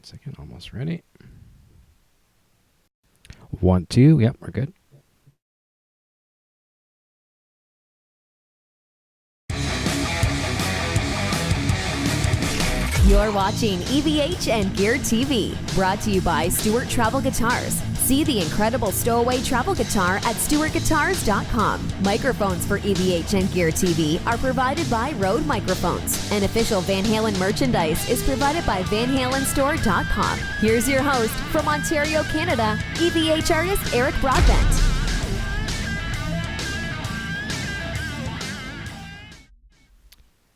1 second, almost ready. 1, 2, yep, we're good. You're watching EVH and Gear TV, brought to you by Stewart Travel Guitars. See the incredible stowaway travel guitar at stewartguitars.com. Microphones for EVH and Gear TV are provided by Rode Microphones. And official Van Halen merchandise is provided by VanHalenStore.com. Here's your host from Ontario, Canada, EVH artist Eric Broadbent.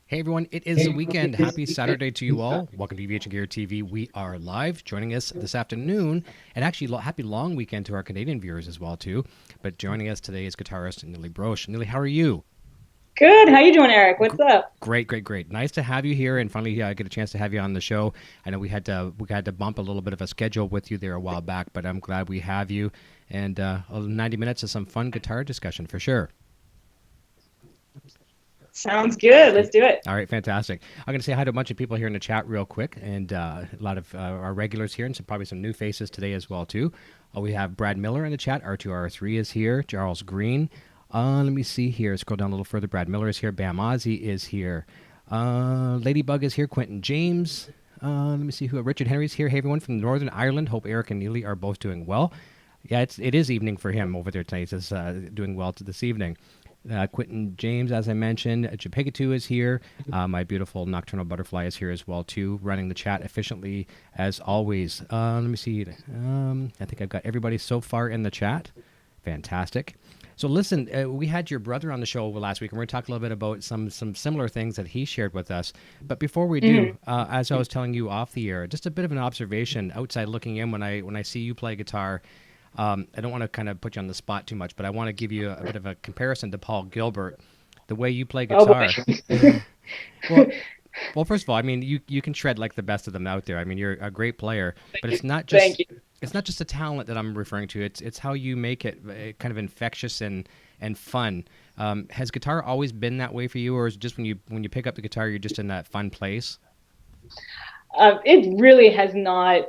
Hey everyone, it is the weekend. Happy Saturday to you all. Welcome to EVH and Gear TV. We are live. Joining us this afternoon, and actually happy long weekend to our Canadian viewers as well too. But joining us today is guitarist Nili Brosh. Nili, how are you? Good. How you doing, Eric? What's up? Great. Nice to have you here, and finally I get a chance to have you on the show. I know we had to bump a little bit of a schedule with you there a while back, but I'm glad we have you. And 90 minutes of some fun guitar discussion for sure. Sounds good. Let's do it. All right, fantastic. I'm going to say hi to a bunch of people here in the chat real quick, and a lot of our regulars here, and probably some new faces today as well, too. We have Brad Miller in the chat. R2R3 is here. Charles Green. Let me see here. Scroll down a little further. Brad Miller is here. Bam Ozzy is here. Ladybug is here. Quentin James. Let me see who. Richard Henry's here. Hey, everyone from Northern Ireland. Hope Eric and Neely are both doing well. Yeah, it is evening for him over there tonight. He's doing well this evening. Quentin James, as I mentioned, Chipegatu is here. My beautiful Nocturnal Butterfly is here as well, too, running the chat efficiently as always. Let me see. I think I've got everybody so far in the chat. Fantastic. So listen, we had your brother on the show last week, and we're going to talk a little bit about some similar things that he shared with us. But before we do, as I was telling you off the air, just a bit of an observation outside looking in when I see you play guitar. I don't want to kind of put you on the spot too much, but I want to give you a bit of a comparison to Paul Gilbert, the way you play guitar. Well, first of all, I mean, you can shred like the best of them out there. I mean, you're a great player, but it's not just a talent that I'm referring to. It's how you make it kind of infectious and fun. Has guitar always been that way for you, or is it just when you pick up the guitar, you're just in that fun place? It really has not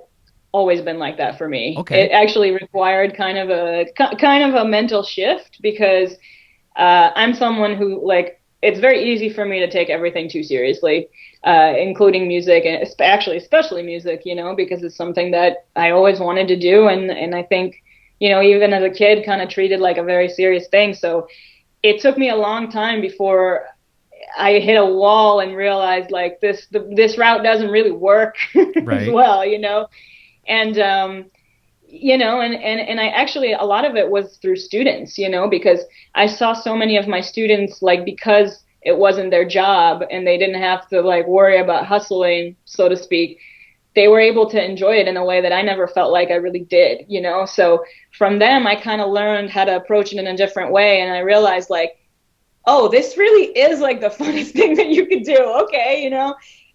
always been like that for me. Okay. It actually required kind of a mental shift because I'm someone who, like, it's very easy for me to take everything too seriously, including music, and especially music, because it's something that I always wanted to do, and I think, even as a kid, kind of treated like a very serious thing. So it took me a long time before I hit a wall and realized, like, this route doesn't really work as well, And, and I actually, a lot of it was through students, because I saw so many of my students, like, because it wasn't their job and they didn't have to, like, worry about hustling, so to speak, they were able to enjoy it in a way that I never felt like I really did, So from them, I kind of learned how to approach it in a different way. And I realized, like, oh, this really is, like, the funnest thing that you could do. Okay.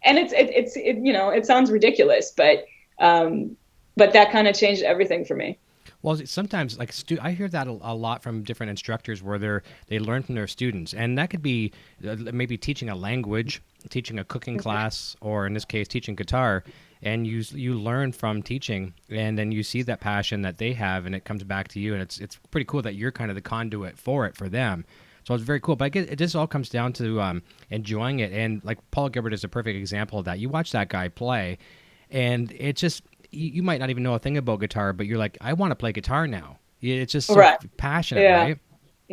And it sounds ridiculous, but that kind of changed everything for me. Well, sometimes, like, I hear that a lot from different instructors where they learn from their students, and that could be maybe teaching a language, teaching a cooking class, or in this case, teaching guitar, and you learn from teaching, and then you see that passion that they have, and it comes back to you, and it's pretty cool that you're kind of the conduit for them. So it's very cool, but I guess it just all comes down to enjoying it, and like Paul Gilbert is a perfect example of that. You watch that guy play, and it's just, you might not even know a thing about guitar, but you're like, I want to play guitar now. It's just so passionate, right?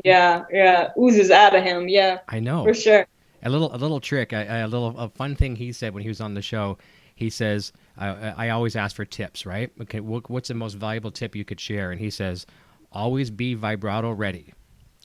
Yeah. Oozes out of him. Yeah. I know. For sure. A little trick, a fun thing he said when he was on the show. He says, I always ask for tips, right? Okay, what's the most valuable tip you could share? And he says, always be vibrato ready.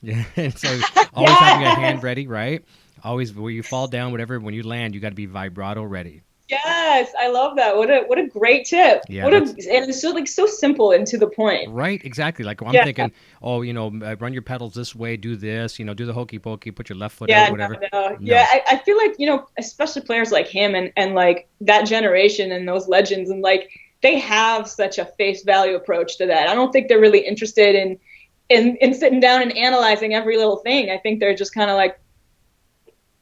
Yeah. So always having a hand ready, right? Always, where you fall down, whatever, when you land, you got to be vibrato ready. Yes, I love that. What a great tip. Yeah, and it's so simple and to the point. Right, exactly. Like, I'm thinking, run your pedals this way, do this, do the hokey pokey, put your left foot out, whatever. No. Yeah, I feel like, especially players like him and like that generation and those legends, and like they have such a face value approach to that. I don't think they're really interested in sitting down and analyzing every little thing. I think they're just kind of like,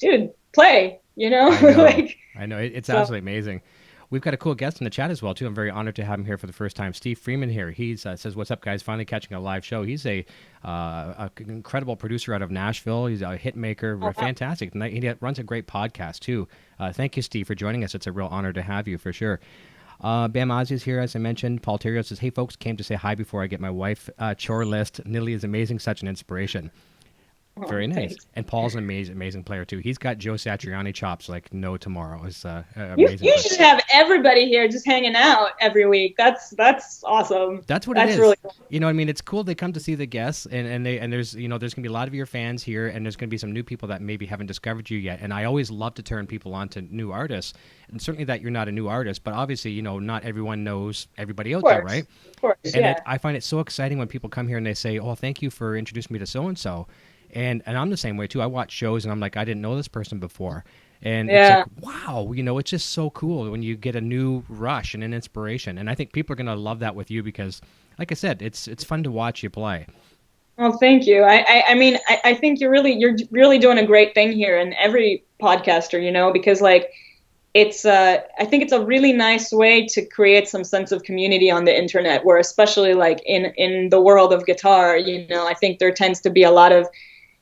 dude, play, I know. It's absolutely amazing. We've got a cool guest in the chat as well, too. I'm very honored to have him here for the first time. Steve Freeman here. He says, "What's up, guys? Finally catching a live show." He's a incredible producer out of Nashville. He's a hit maker. Fantastic. And he runs a great podcast, too. Thank you, Steve, for joining us. It's a real honor to have you, for sure. Bam Ozzy's here, as I mentioned. Paul Theriault says, "Hey, folks, came to say hi before I get my wife chore list. Nili is amazing, such an inspiration." Very nice. Thanks. And Paul's an amazing player, too. He's got Joe Satriani chops like no tomorrow. It's amazing. You should have everybody here just hanging out every week. That's awesome. That's what it is. Really cool. You know what I mean? It's cool they come to see the guests, and there's there's going to be a lot of your fans here, and there's going to be some new people that maybe haven't discovered you yet. And I always love to turn people on to new artists. And certainly that you're not a new artist, but obviously, not everyone knows everybody out there, right? Of course, and I find it so exciting when people come here and they say, "Oh, thank you for introducing me to so-and-so." And I'm the same way, too. I watch shows, and I'm like, I didn't know this person before. And it's like, wow, it's just so cool when you get a new rush and an inspiration. And I think people are going to love that with you because, like I said, it's fun to watch you play. Well, thank you. I think you're really doing a great thing here, and every podcaster, because like it's I think it's a really nice way to create some sense of community on the internet, where especially like in the world of guitar, I think there tends to be a lot of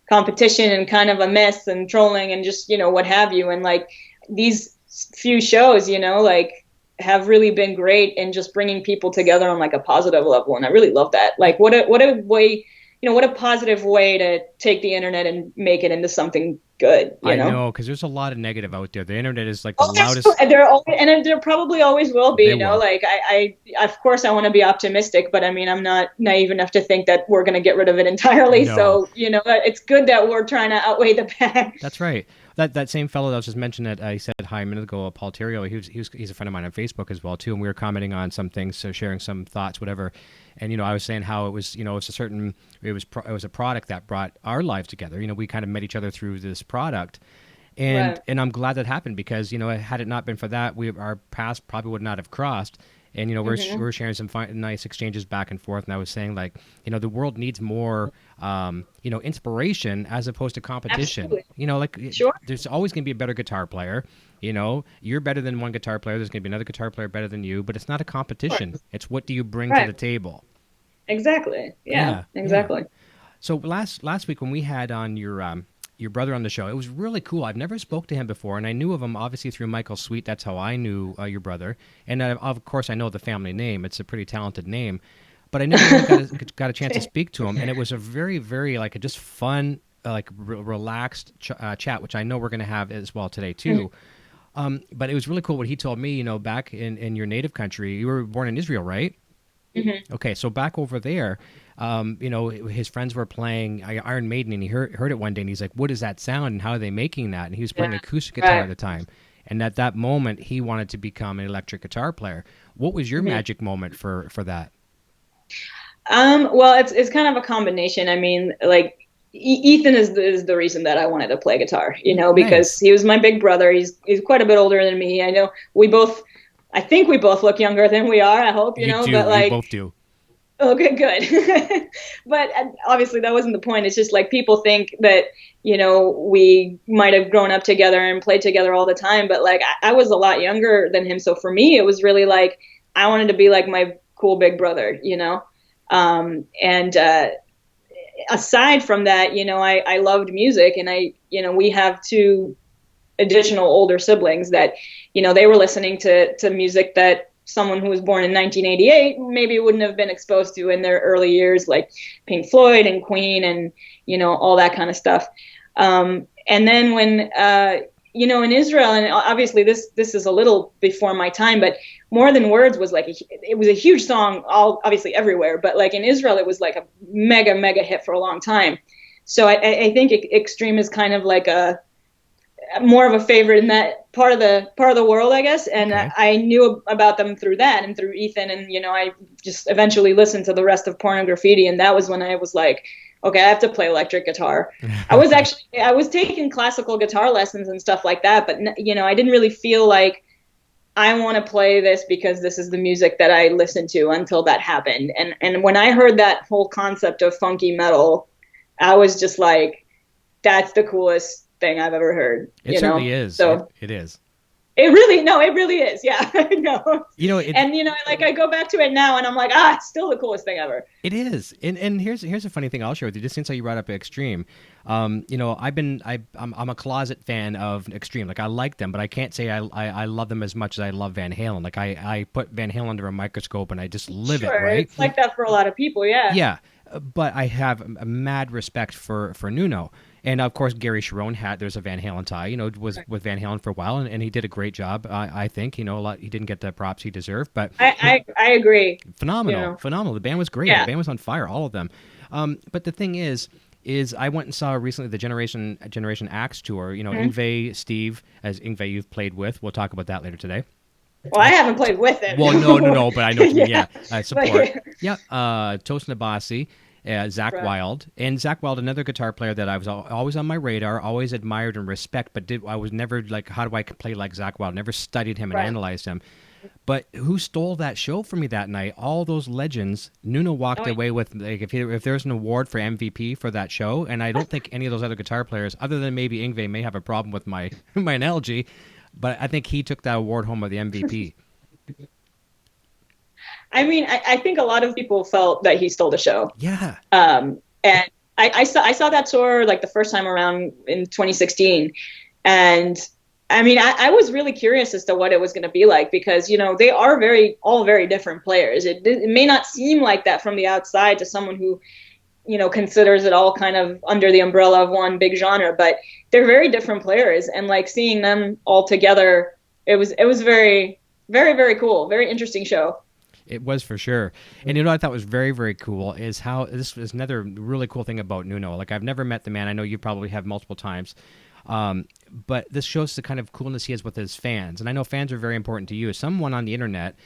competition and kind of a mess and trolling and just what have you, and like these few shows like have really been great in just bringing people together on like a positive level, and I really love that. Like what a way, what a positive way to take the internet and make it into something good. I know, because there's a lot of negative out there. The internet is like the loudest. There probably always will be. Like I of course I want to be optimistic, but I mean I'm not naive enough to think that we're going to get rid of it entirely. No. So it's good that we're trying to outweigh the bad. That's right. That same fellow that was just mentioned that I said hi a minute ago, Paul Theriault, he's a friend of mine on Facebook as well too, and we were commenting on some things, so sharing some thoughts, whatever. And I was saying how it was, it was a product that brought our lives together. We kind of met each other through this product, and I'm glad that happened because had it not been for that, our paths probably would not have crossed. And we're sharing some nice exchanges back and forth. And I was saying like the world needs more inspiration as opposed to competition. Absolutely. Sure. There's always going to be a better guitar player. You're better than one guitar player. There's going to be another guitar player better than you. But it's not a competition. It's what do you bring to the table. Exactly. Yeah. Exactly. Yeah. So last week when we had on your brother on the show, it was really cool. I've never spoke to him before, and I knew of him obviously through Michael Sweet. That's how I knew your brother, and of course I know the family name. It's a pretty talented name, but I never really got a chance to speak to him, and it was a very, very just fun, relaxed chat, which I know we're going to have as well today too. But it was really cool what he told me. Back in your native country, you were born in Israel, right? Mm-hmm. Okay, so back over there, his friends were playing Iron Maiden, and he heard it one day, and he's like, "What is that sound? And how are they making that?" And he was playing acoustic guitar at the time, and at that moment, he wanted to become an electric guitar player. What was your magic moment for that? Well, it's kind of a combination. I mean, like Ethan is the reason that I wanted to play guitar, because he was my big brother. He's quite a bit older than me. I know I think we both look younger than we are. I hope, but like, we both do. Okay, good. But obviously that wasn't the point. It's just like people think that, we might have grown up together and played together all the time. But like I was a lot younger than him. So for me, it was really like I wanted to be like my cool big brother, and aside from that, I loved music, and we have two additional older siblings that, they were listening to music that someone who was born in 1988 maybe wouldn't have been exposed to in their early years, like Pink Floyd and Queen and, all that kind of stuff. And then when, in Israel, and obviously this is a little before my time, but More Than Words was like, it was a huge song obviously everywhere, but like in Israel, it was like a mega hit for a long time. So I think Extreme is kind of like more of a favorite in that part of the world, I guess. And okay. I knew about them through that and through Ethan. And, I just eventually listened to the rest of Porn and Graffiti. And that was when I was like, okay, I have to play electric guitar. I was taking classical guitar lessons and stuff like that. But, I didn't really feel like I want to play this because this is the music that I listened to until that happened. And when I heard that whole concept of funky metal, I was just like, that's the coolest thing I've ever heard. It certainly is. So it is. it really is. Yeah, no. And like I go back to it now, and I'm like, it's still the coolest thing ever. It is. And here's a funny thing I'll share with you. Just since you brought up Extreme, I'm a closet fan of Extreme. Like I like them, but I can't say I love them as much as I love Van Halen. Like I put Van Halen under a microscope and I just live it. Right? It's like that for a lot of people. Yeah. Yeah. But I have a mad respect for Nuno. And of course, Gary Cherone there's a Van Halen tie, was with Van Halen for a while, and he did a great job. I think, a lot. He didn't get the props he deserved, but I agree. Phenomenal. The band was great. Yeah. The band was on fire, all of them. But the thing is I went and saw recently the Generation Axe tour. Yngwie, Steve, as Yngwie you've played with. We'll talk about that later today. Well, I haven't played with it. Well, no, but I know what you mean. Yeah, support. Yeah, Toast Nabasi. Zach Wilde. And Zach Wilde, another guitar player that I was always on my radar, always admired and respect, but I was never like, how do I play like Zach Wilde? Never studied him and analyzed him. But who stole that show from me that night? All those legends. Nuno walked away with, like, if there's an award for MVP for that show, and I don't think any of those other guitar players, other than maybe Yngwie, may have a problem with my analogy, but I think he took that award home with the MVP. I mean, I think a lot of people felt that he stole the show. Yeah. And I saw that tour like the first time around in 2016, and I mean, I was really curious as to what it was going to be like, because they are all very different players. It may not seem like that from the outside to someone who considers it all kind of under the umbrella of one big genre, but they're very different players, and like seeing them all together, it was very, very, very cool, very interesting show. It was, for sure. And what I thought was very, very cool is how this is another really cool thing about Nuno. Like, I've never met the man. I know you probably have multiple times. But this shows the kind of coolness he has with his fans. And I know fans are very important to you. Someone on the internet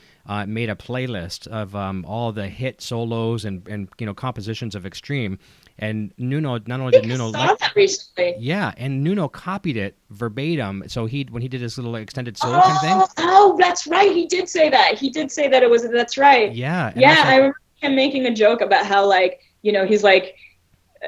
made a playlist of all the hit solos and compositions of Extreme. And Nuno, not only did Nuno like that recently. Yeah, and Nuno copied it verbatim. So when he did his little extended solo kind of thing. Oh, that's right. He did say that. That's right. Yeah. Yeah, I remember him making a joke about how he's like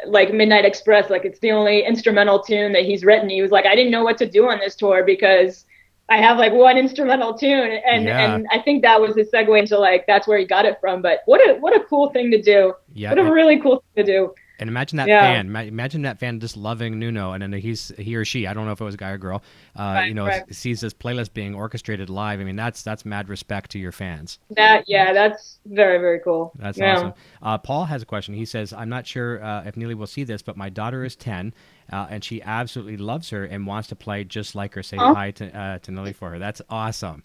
Midnight Express, like it's the only instrumental tune that he's written. He was like, I didn't know what to do on this tour because I have like one instrumental tune, and I think that was his segue into like that's where he got it from. But what a cool thing to do. Yeah, what a really cool thing to do. And imagine that fan. Imagine that fan just loving Nuno, and then he or she, I don't know if it was a guy or girl, sees this playlist being orchestrated live. I mean, that's mad respect to your fans. That's very, very cool. That's awesome. Paul has a question. He says, I'm not sure if Nili will see this, but my daughter is 10, and she absolutely loves her and wants to play just like her. Say hi to Nili for her. That's awesome.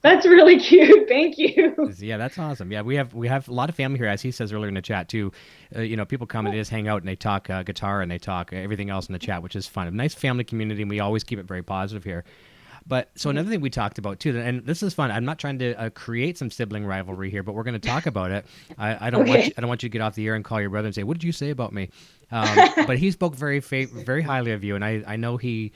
That's really cute. Thank you. Yeah, that's awesome. Yeah, we have a lot of family here, as he says earlier in the chat too. People come and they just hang out and they talk guitar and they talk everything else in the chat, which is fun. A nice family community, and we always keep it very positive here. But so another thing we talked about too, and this is fun. I'm not trying to create some sibling rivalry here, but we're going to talk about it. I don't want you to get off the air and call your brother and say, "What did you say about me?" But he spoke very highly of you, and I know he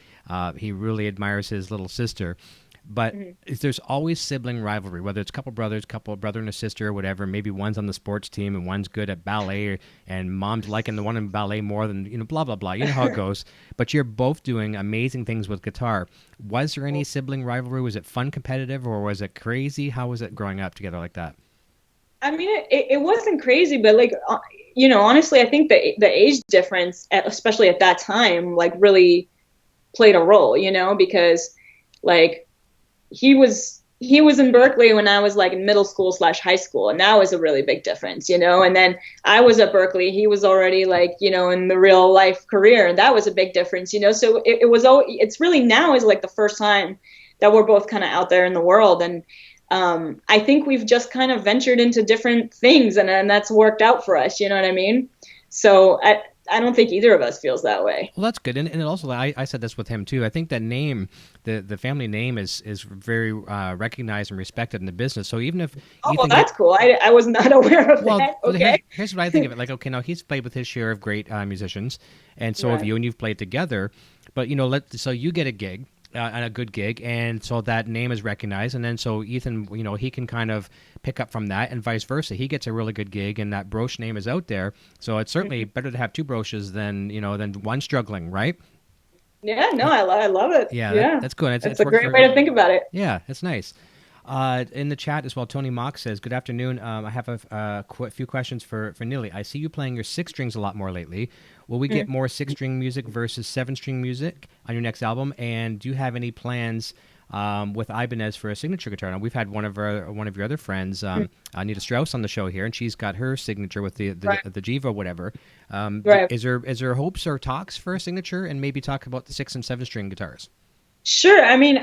really admires his little sister. But there's always sibling rivalry, whether it's couple brothers, brother and a sister, or whatever. Maybe one's on the sports team and one's good at ballet, and mom's liking the one in ballet more than, blah, blah, blah. You know how it goes. But you're both doing amazing things with guitar. Was there any sibling rivalry? Was it fun, competitive, or was it crazy? How was it growing up together like that? I mean, it wasn't crazy, but like, honestly, I think the age difference, especially at that time, like really played a role, because like, he was in Berkeley when I was like in middle school / high school, and that was a really big difference, and then I was at Berkeley, he was already like, in the real life career, and that was a big difference, so it's really now is like the first time that we're both kind of out there in the world, and I think we've just kind of ventured into different things, and that's worked out for us, you know what I mean? So I don't think either of us feels that way. Well, that's good. And also, I said this with him, too. I think that name, the family name is very recognized and respected in the business. So even if... that's cool. I was not aware of that. Okay. Here's what I think of it. Like, okay, now he's played with his share of great musicians, and so have you, and you've played together. But, so you get a gig, and a good gig, and so that name is recognized, and then so Ethan, he can kind of pick up from that, and vice versa. He gets a really good gig, and that Brosh name is out there, so it's certainly better to have two Broshes than one struggling, right? Yeah, no, I love it. Yeah, that's good. It's a great way to think about it. Yeah, that's nice. In the chat as well, Tony Mock says, "Good afternoon. I have a few questions for Nili. I see you playing your 6-strings a lot more lately. Will we get more 6-string music versus 7-string music on your next album? And do you have any plans with Ibanez for a signature guitar? Now, we've had one of your other friends, Anita Strauss, on the show here, and she's got her signature with the Jiva, whatever. Right. Is there hopes or talks for a signature, and maybe talk about the 6 and 7-string guitars? Sure. I mean,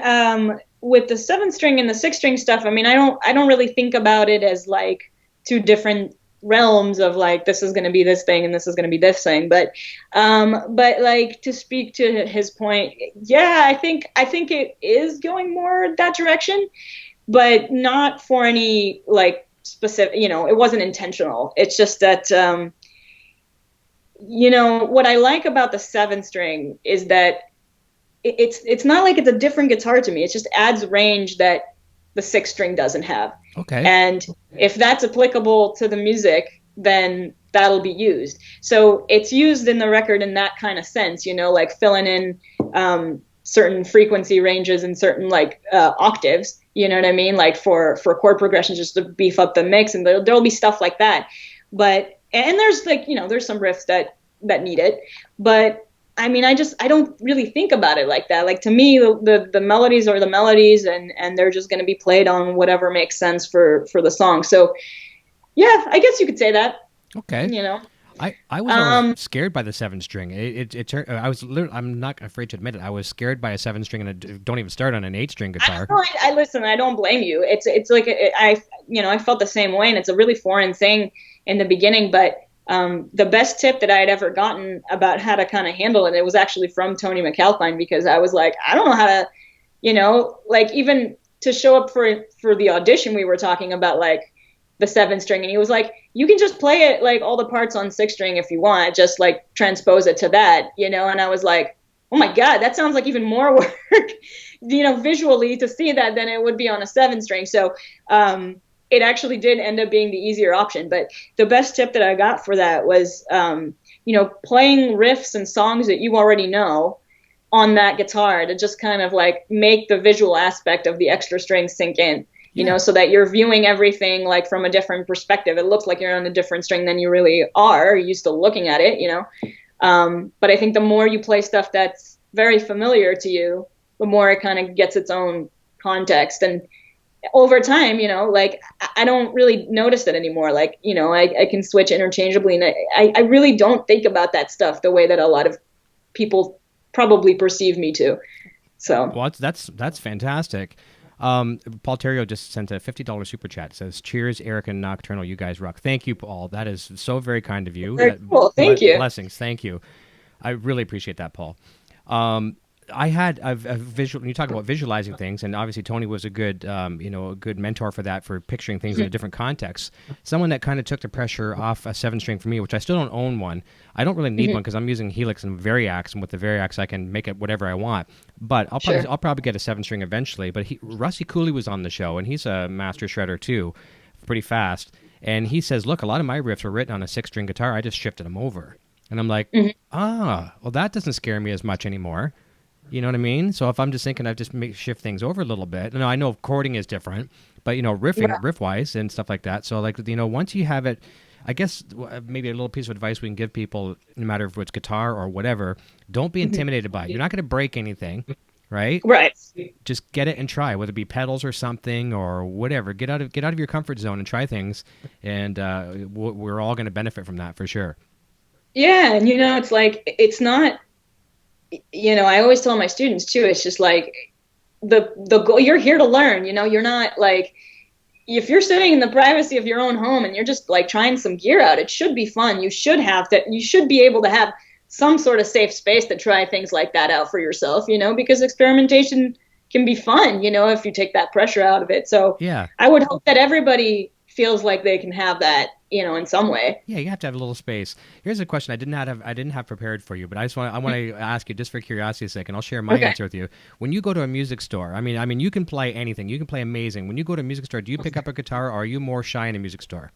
with the 7-string and the 6-string stuff, I mean, I don't really think about it as like two different realms of like, this is going to be this thing and this is going to be this thing. But like, to speak to his point, yeah, I think it is going more that direction, but not for any like specific, it wasn't intentional. It's just that, what I like about the 7-string is that it's not like it's a different guitar to me. It just adds range that the 6-string doesn't have. Okay. And if that's applicable to the music, then that'll be used. So it's used in the record in that kind of sense, like filling in certain frequency ranges and certain like octaves, you know what I mean? Like for chord progressions, just to beef up the mix, and there'll be stuff like that. And there's like, there's some riffs that need it, but I mean, I don't really think about it like that. Like, to me, the melodies are the melodies, and they're just going to be played on whatever makes sense for the song. So, yeah, I guess you could say that. Okay. I was always scared by the 7-string. I'm not afraid to admit it. I was scared by a 7-string, and don't even start on an 8-string guitar. I listen. I don't blame you. It's like I felt the same way, and it's a really foreign thing in the beginning, but. The best tip that I had ever gotten about how to kind of handle it was actually from Tony MacAlpine, because I was like, I don't know how to, like, even to show up for the audition, we were talking about like the 7-string, and he was like, you can just play it like all the parts on 6-string if you want, just like transpose it to that, and I was like, oh my God, that sounds like even more work, visually to see that than it would be on a 7-string. So, it actually did end up being the easier option. But the best tip that I got for that was, playing riffs and songs that you already know on that guitar to just kind of like make the visual aspect of the extra strings sink in, so that you're viewing everything like from a different perspective. It looks like you're on a different string than you really are. You're still looking at it, But I think the more you play stuff that's very familiar to you, the more it kind of gets its own context. And over time, like I don't really notice it anymore. Like, I can switch interchangeably, and I really don't think about that stuff the way that a lot of people probably perceive me to. So, well, that's fantastic. Paul Theriault just sent a $50 super chat. It says, "Cheers, Eric and Nocturnal. You guys rock." Thank you, Paul. That is so very kind of you. Very cool. Thank you. Blessings. Thank you. I really appreciate that, Paul. I had a visual. You talk about visualizing things, and obviously Tony was a good, a good mentor for that, for picturing things in a different context. Someone that kind of took the pressure off a 7-string for me, which I still don't own one. I don't really need one because I'm using Helix and Variax, and with the Variax I can make it whatever I want. But I'll probably get a 7-string eventually. But Rusty Cooley was on the show, and he's a master shredder too, pretty fast. And he says, "Look, a lot of my riffs were written on a 6-string guitar. I just shifted them over." And I'm like, well, that doesn't scare me as much anymore. You know what I mean? So if I'm just thinking, I just shift things over a little bit. And I know chording is different, but riff-wise and stuff like that. So like, once you have it, I guess maybe a little piece of advice we can give people, no matter if it's guitar or whatever, don't be intimidated by it. You're not going to break anything, right? Right. Just get it and try, whether it be pedals or something or whatever. Get out of your comfort zone and try things, and we're all going to benefit from that for sure. Yeah, and it's like, it's not. I always tell my students too, it's just like the goal, you're here to learn, you're not like, if you're sitting in the privacy of your own home and you're just like trying some gear out, it should be fun. You should be able to have some sort of safe space to try things like that out for yourself, because experimentation can be fun, if you take that pressure out of it. So yeah, I would hope that everybody feels like they can have that, in some way. Yeah, you have to have a little space. Here's a question I didn't have prepared for you, but I want to ask you just for curiosity's sake, and I'll share my answer with you. When you go to a music store, I mean, you can play anything. You can play amazing. When you go to a music store, do you pick up a guitar, or are you more shy in a music store?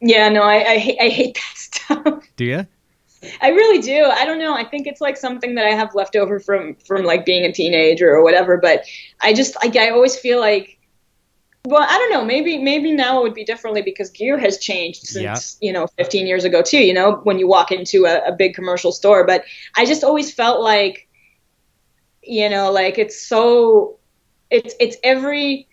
Yeah, no, I hate that stuff. Do you? I really do. I don't know. I think it's like something that I have left over from like being a teenager or whatever. But I always feel like, well, I don't know. Maybe now it would be differently because gear has changed since 15 years ago too. When you walk into a big commercial store. But I just always felt like, like it's every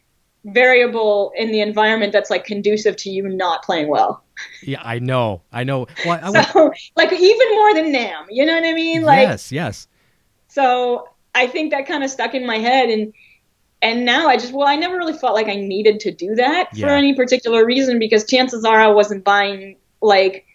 variable in the environment that's like conducive to you not playing well. Yeah, I know. Well, so, like even more than NAMM, you know what I mean? Like, yes. So I think that kind of stuck in my head, and now I never really felt like I needed to do that for any particular reason, because chances are I wasn't buying like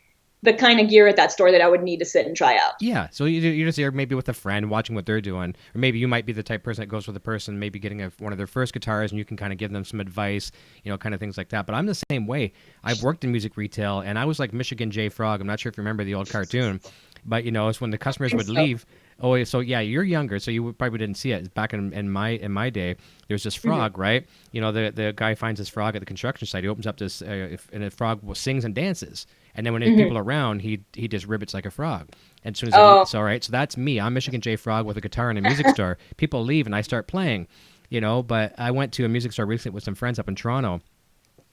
the kind of gear at that store that I would need to sit and try out. Yeah, so you're just there maybe with a friend watching what they're doing, or maybe you might be the type of person that goes with a person maybe getting one of their first guitars, and you can kind of give them some advice, kind of things like that. But I'm the same way. I've worked in music retail, and I was like Michigan J. Frog. I'm not sure if you remember the old cartoon, but it's when the customers would leave. Oh, so yeah, you're younger, so you probably didn't see it. Back in my day, there was this frog, right? The guy finds this frog at the construction site. He opens up this, and the frog sings and dances. And then when people are around, he just ribbits like a frog. And as soon as so that's me. I'm Michigan J. Frog with a guitar in a music store. People leave, and I start playing. But I went to a music store recently with some friends up in Toronto.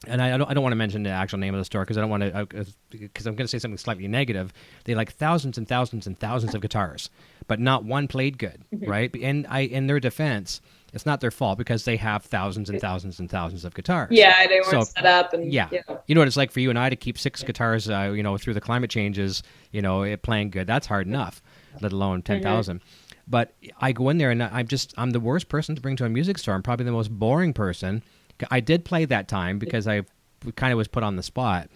And I don't want to mention the actual name of the store because I don't want to, because I'm going to say something slightly negative. They like thousands and thousands and thousands of guitars, but not one played good, right? And in their defense, it's not their fault because they have thousands and thousands and thousands of guitars. Yeah, they weren't set up. And, yeah. You know what it's like for you and I to keep 6 guitars, through the climate changes, playing good. That's hard enough, let alone 10,000. But I go in there and I'm the worst person to bring to a music store. I'm probably the most boring person. I did play that time because I kind of was put on the spot,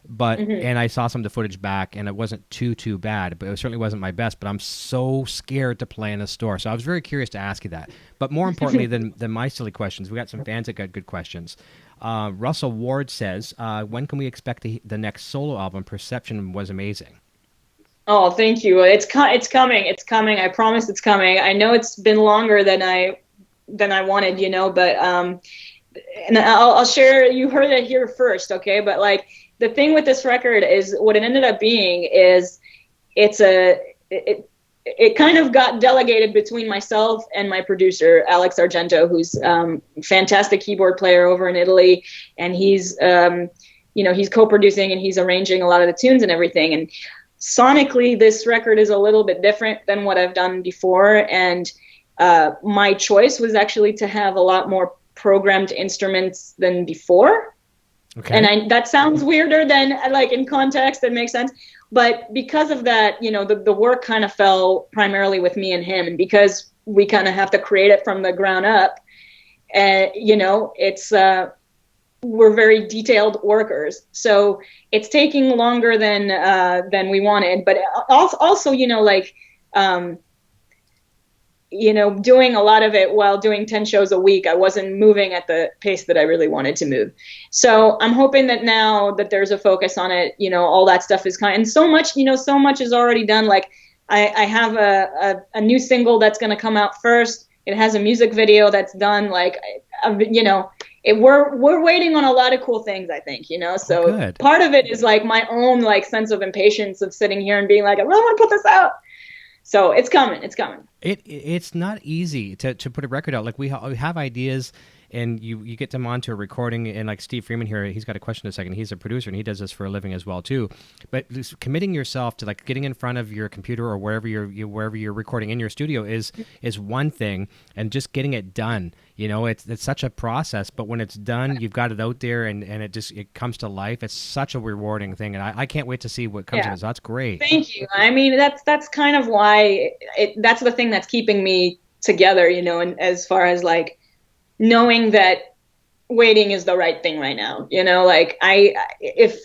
but and I saw some of the footage back, and it wasn't too bad, but it certainly wasn't my best. But I'm so scared to play in a store, so I was very curious to ask you that. But more importantly than my silly questions, we got some fans that got good questions. Russell Ward says, "When can we expect the next solo album? Perception was amazing." Oh, thank you. It's coming. It's coming. I promise it's coming. I know it's been longer than I wanted, but. And I'll share, you heard it here first, okay? But like the thing with this record is what it ended up being is it kind of got delegated between myself and my producer, Alex Argento, who's a fantastic keyboard player over in Italy. And he's, he's co-producing and he's arranging a lot of the tunes and everything. And sonically, this record is a little bit different than what I've done before. And my choice was actually to have a lot more programmed instruments than before. Okay. And that sounds weirder than like in context, that makes sense. But because of that, the work kind of fell primarily with me and him. And because we kind of have to create it from the ground up, it's, we're very detailed workers. So it's taking longer than we wanted. But also, doing a lot of it while doing 10 shows a week, I wasn't moving at the pace that I really wanted to move. So I'm hoping that now that there's a focus on it, all that stuff is and so much is already done. Like I have a new single that's going to come out first. It has a music video that's done. Like, we're waiting on a lot of cool things, I think, so part of it is like my own like sense of impatience of sitting here and being like, I really want to put this out. So it's coming. It's coming. It's not easy to put a record out. Like we have ideas, and you get them onto a recording. And like Steve Freeman here, he's got a question in a second. He's a producer, and he does this for a living as well too. But committing yourself to like getting in front of your computer or wherever you're recording in your studio is one thing, and just getting it done. It's such a process. But when it's done, you've got it out there, and it comes to life. It's such a rewarding thing, and I can't wait to see what comes of it. So that's great. Thank you. I mean, that's kind of why that's the thing that's keeping me together. And as far as like knowing that waiting is the right thing right now, if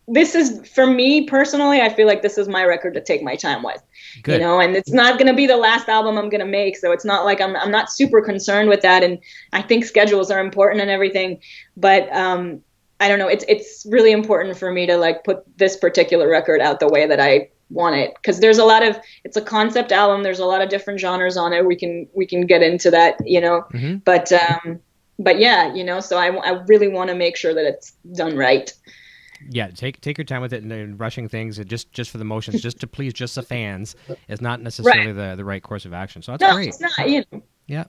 this is for me personally, I feel like this is my record to take my time with. Good. And it's not going to be the last album I'm going to make. So it's not like I'm not super concerned with that. And I think schedules are important and everything, but, I don't know. It's really important for me to like put this particular record out the way that I want it. Cause there's it's a concept album. There's a lot of different genres on it. We can get into that, but yeah, so I really want to make sure that it's done right. Yeah, take your time with it, and rushing things just for the motions, just to please just the fans, is not necessarily the right course of action. So that's No, great. it's not. You know. Yeah,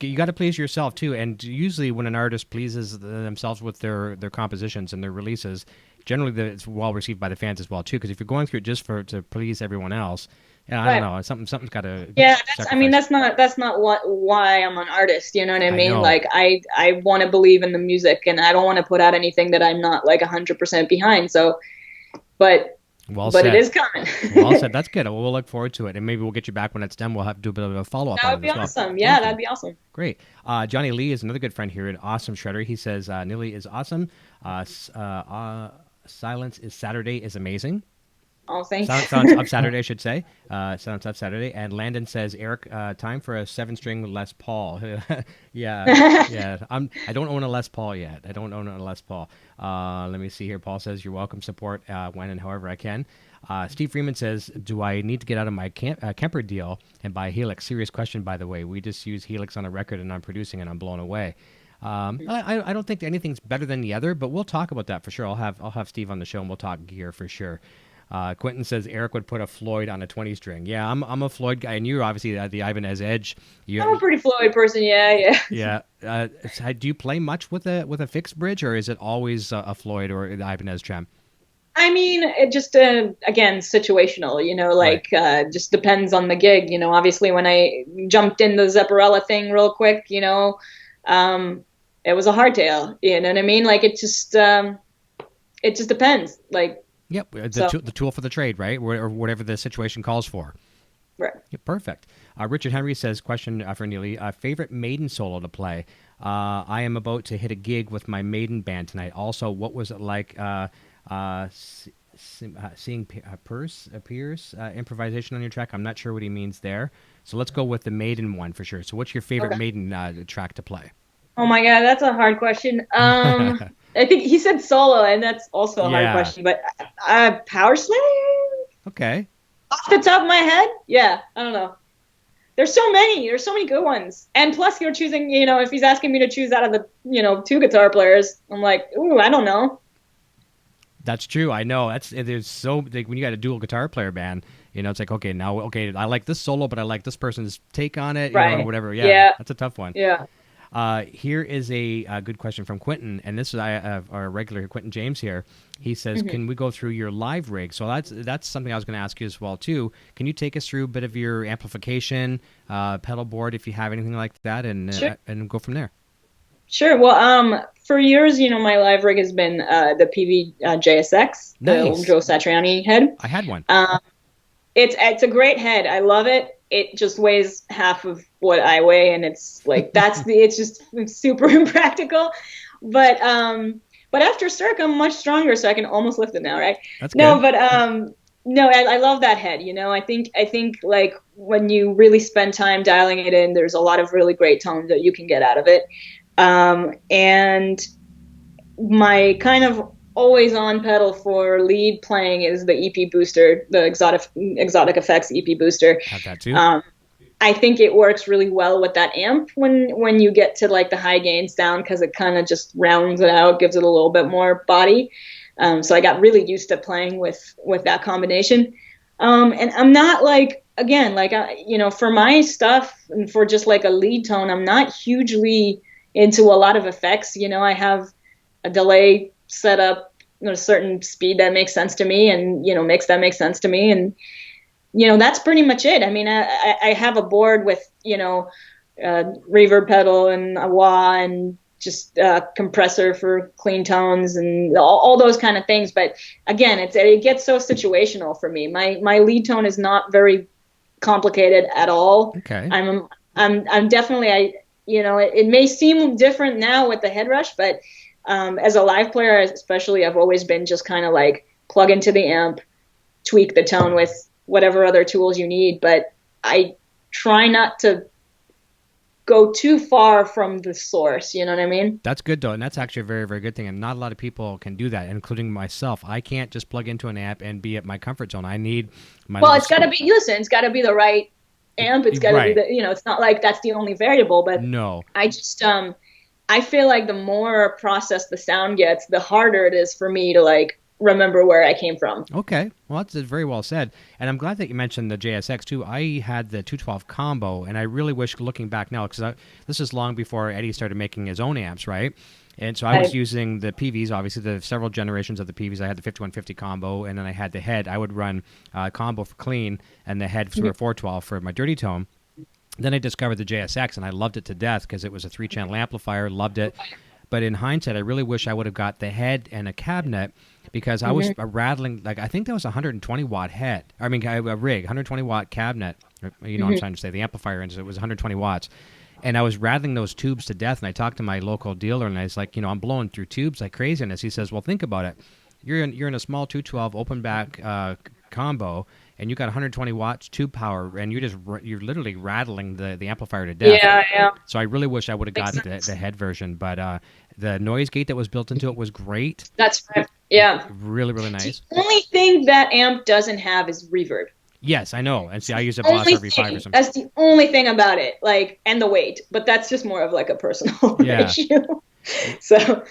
you got to please yourself too. And usually, when an artist pleases themselves with their compositions and their releases, generally it's well received by the fans as well too. Because if you're going through it just to please everyone else, yeah, I don't know, something's got to. Yeah, that's not why I'm an artist. You know what I mean? know. Like I want to believe in the music, and I don't want to put out anything that I'm not like 100% behind. So, but it is coming. Well said. That's good. We'll look forward to it, and maybe we'll get you back when it's done. We'll have to do a bit of a follow up. That would be awesome. Yeah, that'd be awesome. Great. Johnny Lee is another good friend here, an awesome shredder. He says Nili is awesome. Silence is Saturday is amazing. Oh, thanks. Silence of Saturday, I should say. Silence of Saturday. And Landon says, Eric, time for a 7-string Les Paul. yeah. I don't own a Les Paul yet. Let me see here. Paul says, you're welcome. Support when and however I can. Steve Freeman says, do I need to get out of my Kemper deal and buy Helix? Serious question, by the way. We just use Helix on a record, and I'm producing, and I'm blown away. I don't think anything's better than the other, but we'll talk about that for sure. I'll have Steve on the show, and we'll talk gear for sure. Quentin says Eric would put a Floyd on a 20-string. Yeah, I'm a Floyd guy, and you're obviously the Ibanez Edge. I'm a pretty Floyd person. Yeah. Yeah. Do you play much with a fixed bridge, or is it always a Floyd or the Ibanez trem? I mean, it just again situational. You know, like just depends on the gig. You know, obviously when I jumped in the Zepparella thing real quick, you know, it was a hardtail. You know what I mean? Like it just depends. Like. Yep, the tool for the trade, right? Or whatever the situation calls for. Right. Yeah, perfect. Richard Henry says, question for Nili, favorite Maiden solo to play? I am about to hit a gig with my Maiden band tonight. Also, what was it like seeing Pierce improvisation on your track? I'm not sure what he means there. So let's go with the Maiden one for sure. So what's your favorite Maiden track to play? Oh my God, that's a hard question. I think he said solo, and that's also a hard question. But Power Slam? Okay. Off the top of my head? Yeah, I don't know. There's so many good ones. And plus you're choosing, you know, if he's asking me to choose out of the, you know, 2 guitar players, I'm like, ooh, I don't know. That's true. I know. There's so like, when you got a dual guitar player band, you know, it's like, okay, I like this solo, but I like this person's take on it, you know, or whatever. Yeah, that's a tough one. Yeah. Here is a good question from Quentin, and this is our regular Quentin James here. He says, can we go through your live rig? So that's something I was going to ask you as well, too. Can you take us through a bit of your amplification, pedal board, if you have anything like that, and go from there? Sure. Well, for years, you know, my live rig has been the PV JSX, the old Joe Satriani head. I had one. It's a great head. I love it. It just weighs half of what I weigh, and it's like it's super impractical. But after Cirque, I'm much stronger, so I can almost lift it now, right? That's good. But I love that head. You know, I think like when you really spend time dialing it in, there's a lot of really great tones that you can get out of it. And my kind of always on pedal for lead playing is the EP booster, the Exotic Effects EP booster. Have that too. I think it works really well with that amp when you get to like the high gains down, because it kind of just rounds it out, gives it a little bit more body. So I got really used to playing with that combination. And I'm not like, again, like, you know, for my stuff and for just like a lead tone, I'm not hugely into a lot of effects. You know, I have a delay set up at a certain speed that makes sense to me, and, you know, makes sense to me. And, you know, that's pretty much it. I mean, I have a board with, you know, reverb pedal and a wah and just compressor for clean tones and all those kind of things. But again, it gets so situational for me. My lead tone is not very complicated at all. Okay. I'm definitely, you know, it may seem different now with the head rush, but as a live player, especially, I've always been just kind of like plug into the amp, tweak the tone with whatever other tools you need. But I try not to go too far from the source. You know what I mean? That's good, though. And that's actually a very, very good thing. And not a lot of people can do that, including myself. I can't just plug into an amp and be at my comfort zone. I need my... Well, it's got to be, listen, it's got to be the right amp. It's got to be the, you know, it's not like that's the only variable, but no, I just, I feel like the more processed the sound gets, the harder it is for me to like remember where I came from. Okay. Well, that's very well said. And I'm glad that you mentioned the JSX too. I had the 212 combo, and I really wish, looking back now, because this is long before Eddie started making his own amps, right? And so I was using the PVs, obviously, the several generations of the PVs. I had the 5150 combo, and then I had the head. I would run combo for clean and the head for 412 for my dirty tone. Then I discovered the JSX, and I loved it to death because it was a 3-channel amplifier, loved it. But in hindsight, I really wish I would have got the head and a cabinet, because I was rattling, like, I think that was a 120-watt head. I mean, a rig, 120-watt cabinet. You know what I'm trying to say, the amplifier, and it was 120 watts. And I was rattling those tubes to death, and I talked to my local dealer, and I was like, I'm blowing through tubes like craziness. He says, well, think about it. You're in a small 212 open back combo, and you got 120 watts tube power, and you're literally rattling the amplifier to death. Yeah. So I really wish I would have got the head version, but the noise gate that was built into it was great. That's right. Yeah. Really, really nice. The only thing that amp doesn't have is reverb. Yes, I know. And see, I use a Boss RV5 or something. That's the only thing about it, like, and the weight. But that's just more of like a personal issue. So.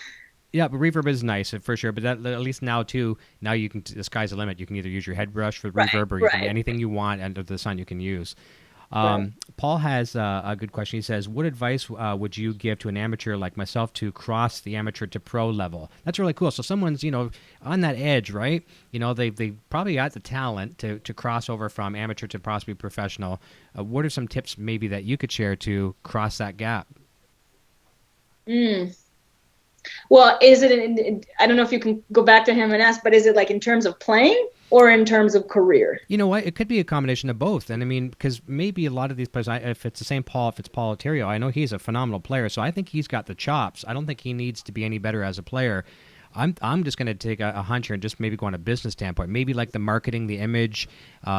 Yeah, but reverb is nice for sure. But at least now too, you can, the sky's the limit. You can either use your head brush for reverb, or anything you want under the sun you can use. Paul has a good question. He says, what advice would you give to an amateur like myself to cross the amateur to pro level? That's really cool. So someone's, on that edge, right? They probably got the talent to cross over from amateur to possibly professional. What are some tips maybe that you could share to cross that gap? Well, is it, I don't know if you can go back to him and ask, but is it like in terms of playing or in terms of career? You know what? It could be a combination of both. And I mean, because maybe a lot of these players, if it's the same Paul, if it's Paul Theriault, I know he's a phenomenal player. So I think he's got the chops. I don't think he needs to be any better as a player. I'm just going to take a hunch here and just maybe go on a business standpoint, maybe like the marketing, the image,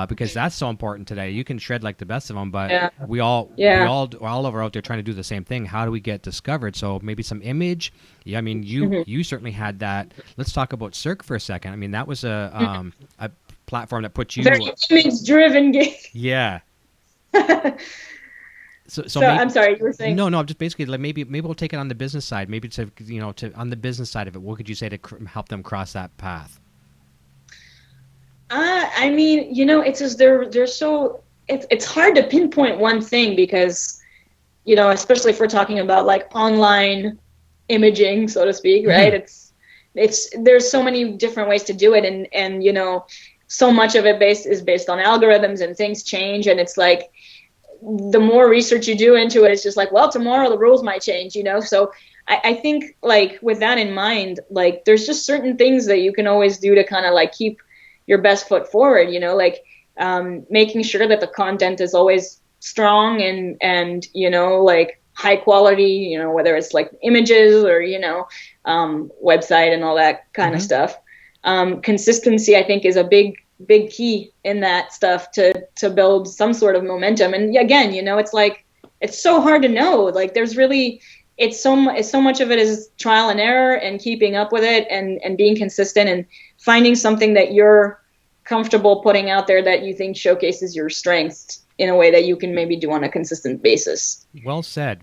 because that's so important today. You can shred like the best of them, but we all over out there trying to do the same thing. How do we get discovered? So maybe some image. Yeah, I mean, you certainly had that. Let's talk about Cirque for a second. I mean, that was a platform that put you very image-driven game. Yeah. So maybe, I'm sorry, you were saying? No, I'm just basically like maybe we'll take it on the business side. Maybe to on the business side of it, what could you say to help them cross that path? I mean, it's just they're so it's hard to pinpoint one thing because, especially if we're talking about like online imaging, so to speak, right? It's there's so many different ways to do it, and so much of it is based on algorithms, and things change, and it's like, the more research you do into it, it's just like, well, tomorrow the rules might change, So I think, like, with that in mind, like, there's just certain things that you can always do to kind of like keep your best foot forward, like making sure that the content is always strong and like high quality, whether it's like images or, website and all that kind of stuff. Consistency, I think, is a big key in that stuff to build some sort of momentum. And again, it's like, it's so hard to know, like there's really, it's so much of it is trial and error and keeping up with it and being consistent and finding something that you're comfortable putting out there that you think showcases your strengths in a way that you can maybe do on a consistent basis. Well said.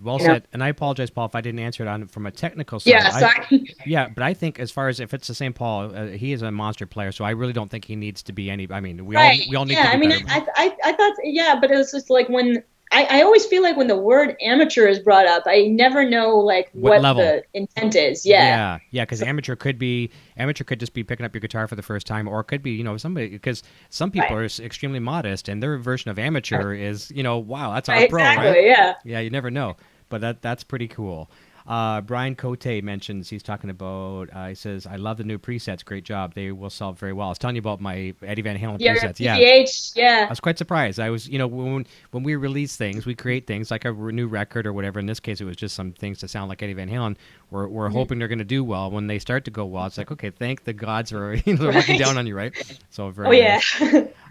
And I apologize, Paul, if I didn't answer it from a technical side. Yeah, sorry. But I think as far as if it's the same Paul, he is a monster player, so I really don't think he needs to be any. I mean, we all need to be better. I thought, but it's just like when I always feel like when the word amateur is brought up, I never know like what the intent is. Yeah, because amateur could just be picking up your guitar for the first time, or it could be somebody, because some people are extremely modest and their version of amateur is wow, that's our pro, right? Yeah, you never know, but that's pretty cool. Brian Cote mentions, he's talking about, he says, I love the new presets. Great job. They will sell very well. I was telling you about my Eddie Van Halen presets. Yeah. I was quite surprised. I was, when we release things, we create things like a new record or whatever. In this case, it was just some things to sound like Eddie Van Halen. We're hoping they're going to do well. When they start to go well, it's like, okay, thank the gods for they're looking down on you, right? So very nice.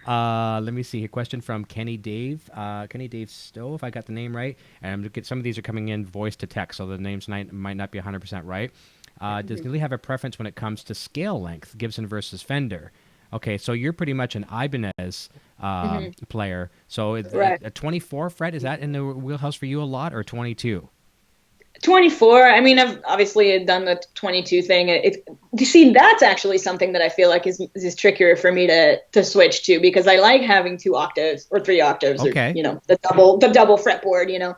Let me see. A question from Kenny Dave Stowe, if I got the name right. And some of these are coming in voice to text, so the names might not be 100% right. Does Nili have a preference when it comes to scale length, Gibson versus Fender? Okay, so you're pretty much an Ibanez player. So a 24 fret, is that in the wheelhouse for you a lot, or 22? 24. I mean, I've obviously done the 22 thing. You see, that's actually something that I feel like is trickier for me to switch to, because I like having 2 octaves or 3 octaves, Okay. or the double fretboard.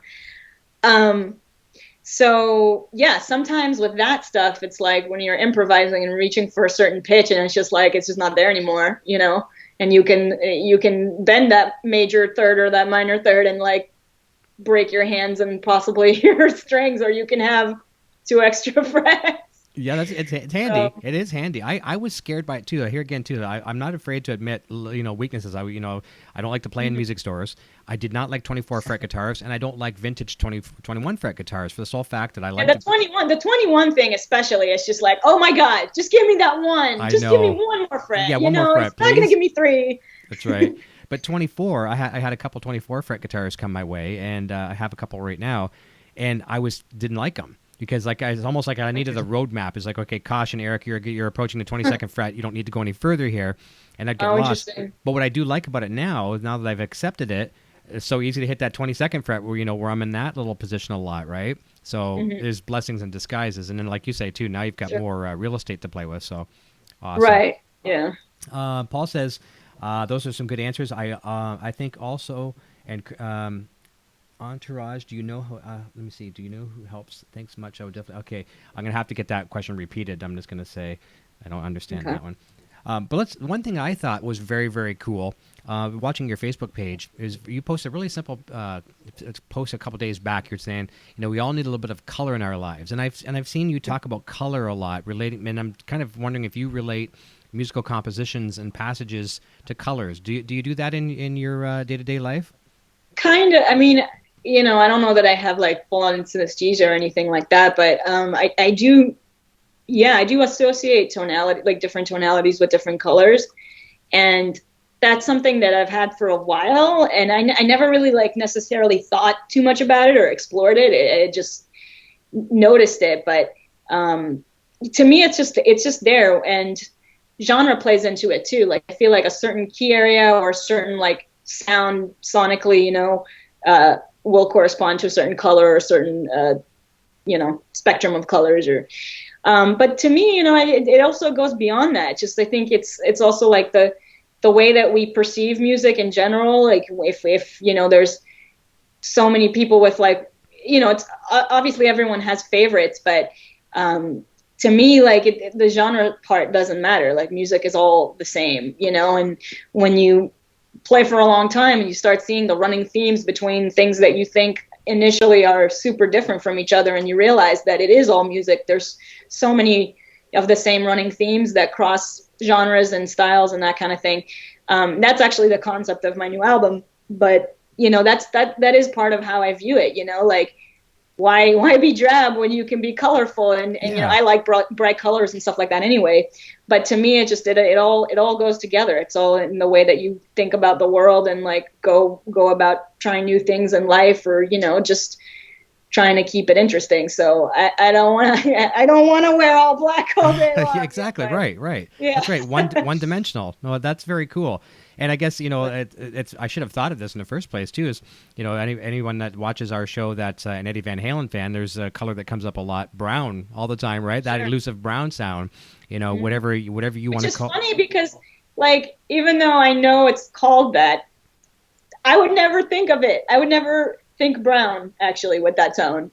So yeah, sometimes with that stuff, it's like when you're improvising and reaching for a certain pitch, and it's just not there anymore, and you can bend that major third or that minor third and like break your hands and possibly your strings, or you can have 2 extra frets. Yeah, it's handy. It is handy. I was scared by it too. Here again too. I'm not afraid to admit weaknesses. I don't like to play in music stores. I did not like 24 fret guitars, and I don't like vintage 21 fret guitars for the sole fact that I like the 21 thing especially. It's just like, oh my god, just give me that one. Just give me one more fret. Yeah, one more fret, it's not gonna give me 3. That's right. But 24, I had a couple 24 fret guitars come my way, and I have a couple right now, and didn't like them. Because it's almost like I needed a roadmap. It's like, okay, caution, Eric, you're approaching the 22nd fret. You don't need to go any further here, and I'd get lost. But what I do like about it now that I've accepted it, it's so easy to hit that 22nd fret where I'm in that little position a lot, right? So there's blessings and disguises, and then like you say too, now you've got more real estate to play with. So, awesome. Right? Yeah. Paul says those are some good answers. I think also and. Entourage, do you know who, let me see, do you know who helps? Thanks much. I would definitely, okay, I'm going to have to get that question repeated. I'm just going to say I don't understand that one. But one thing I thought was very, very cool, watching your Facebook page, is you posted a really simple post a couple days back. You're saying, we all need a little bit of color in our lives. And I've seen you talk about color a lot, and I'm kind of wondering if you relate musical compositions and passages to colors. Do you do that in your day-to-day life? Kind of. I mean, I don't know that I have like full-on synesthesia or anything like that, but I do associate tonality, like different tonalities with different colors, and that's something that I've had for a while, and I never really like necessarily thought too much about it or explored it. I just noticed it, but to me, it's just there, and genre plays into it too. Like I feel like a certain key area or a certain like sound sonically, will correspond to a certain color or a certain, spectrum of colors. Or, but to me, it also goes beyond that. Just I think it's also like the way that we perceive music in general. Like if there's so many people with like, it's obviously everyone has favorites, but to me, like the genre part doesn't matter. Like music is all the same, and when you play for a long time and you start seeing the running themes between things that you think initially are super different from each other, and you realize that it is all music. There's so many of the same running themes that cross genres and styles and that kind of thing. That's actually the concept of my new album, but that is part of how I view it. Like why be drab when you can be colorful? And I like bright colors and stuff like that anyway. But to me, it all goes together. It's all in the way that you think about the world and like go about trying new things in life, or just trying to keep it interesting. So I don't want to wear all black all day long. Exactly. Right. Yeah. That's right. One dimensional. No, that's very cool. And I guess, it's I should have thought of this in the first place too, is, anyone that watches our show that's an Eddie Van Halen fan, there's a color that comes up a lot, brown, all the time, right? That elusive brown sound, whatever you want to call it. Which is funny because, like, even though I know it's called that, I would never think of it. I would never think brown, actually, with that tone.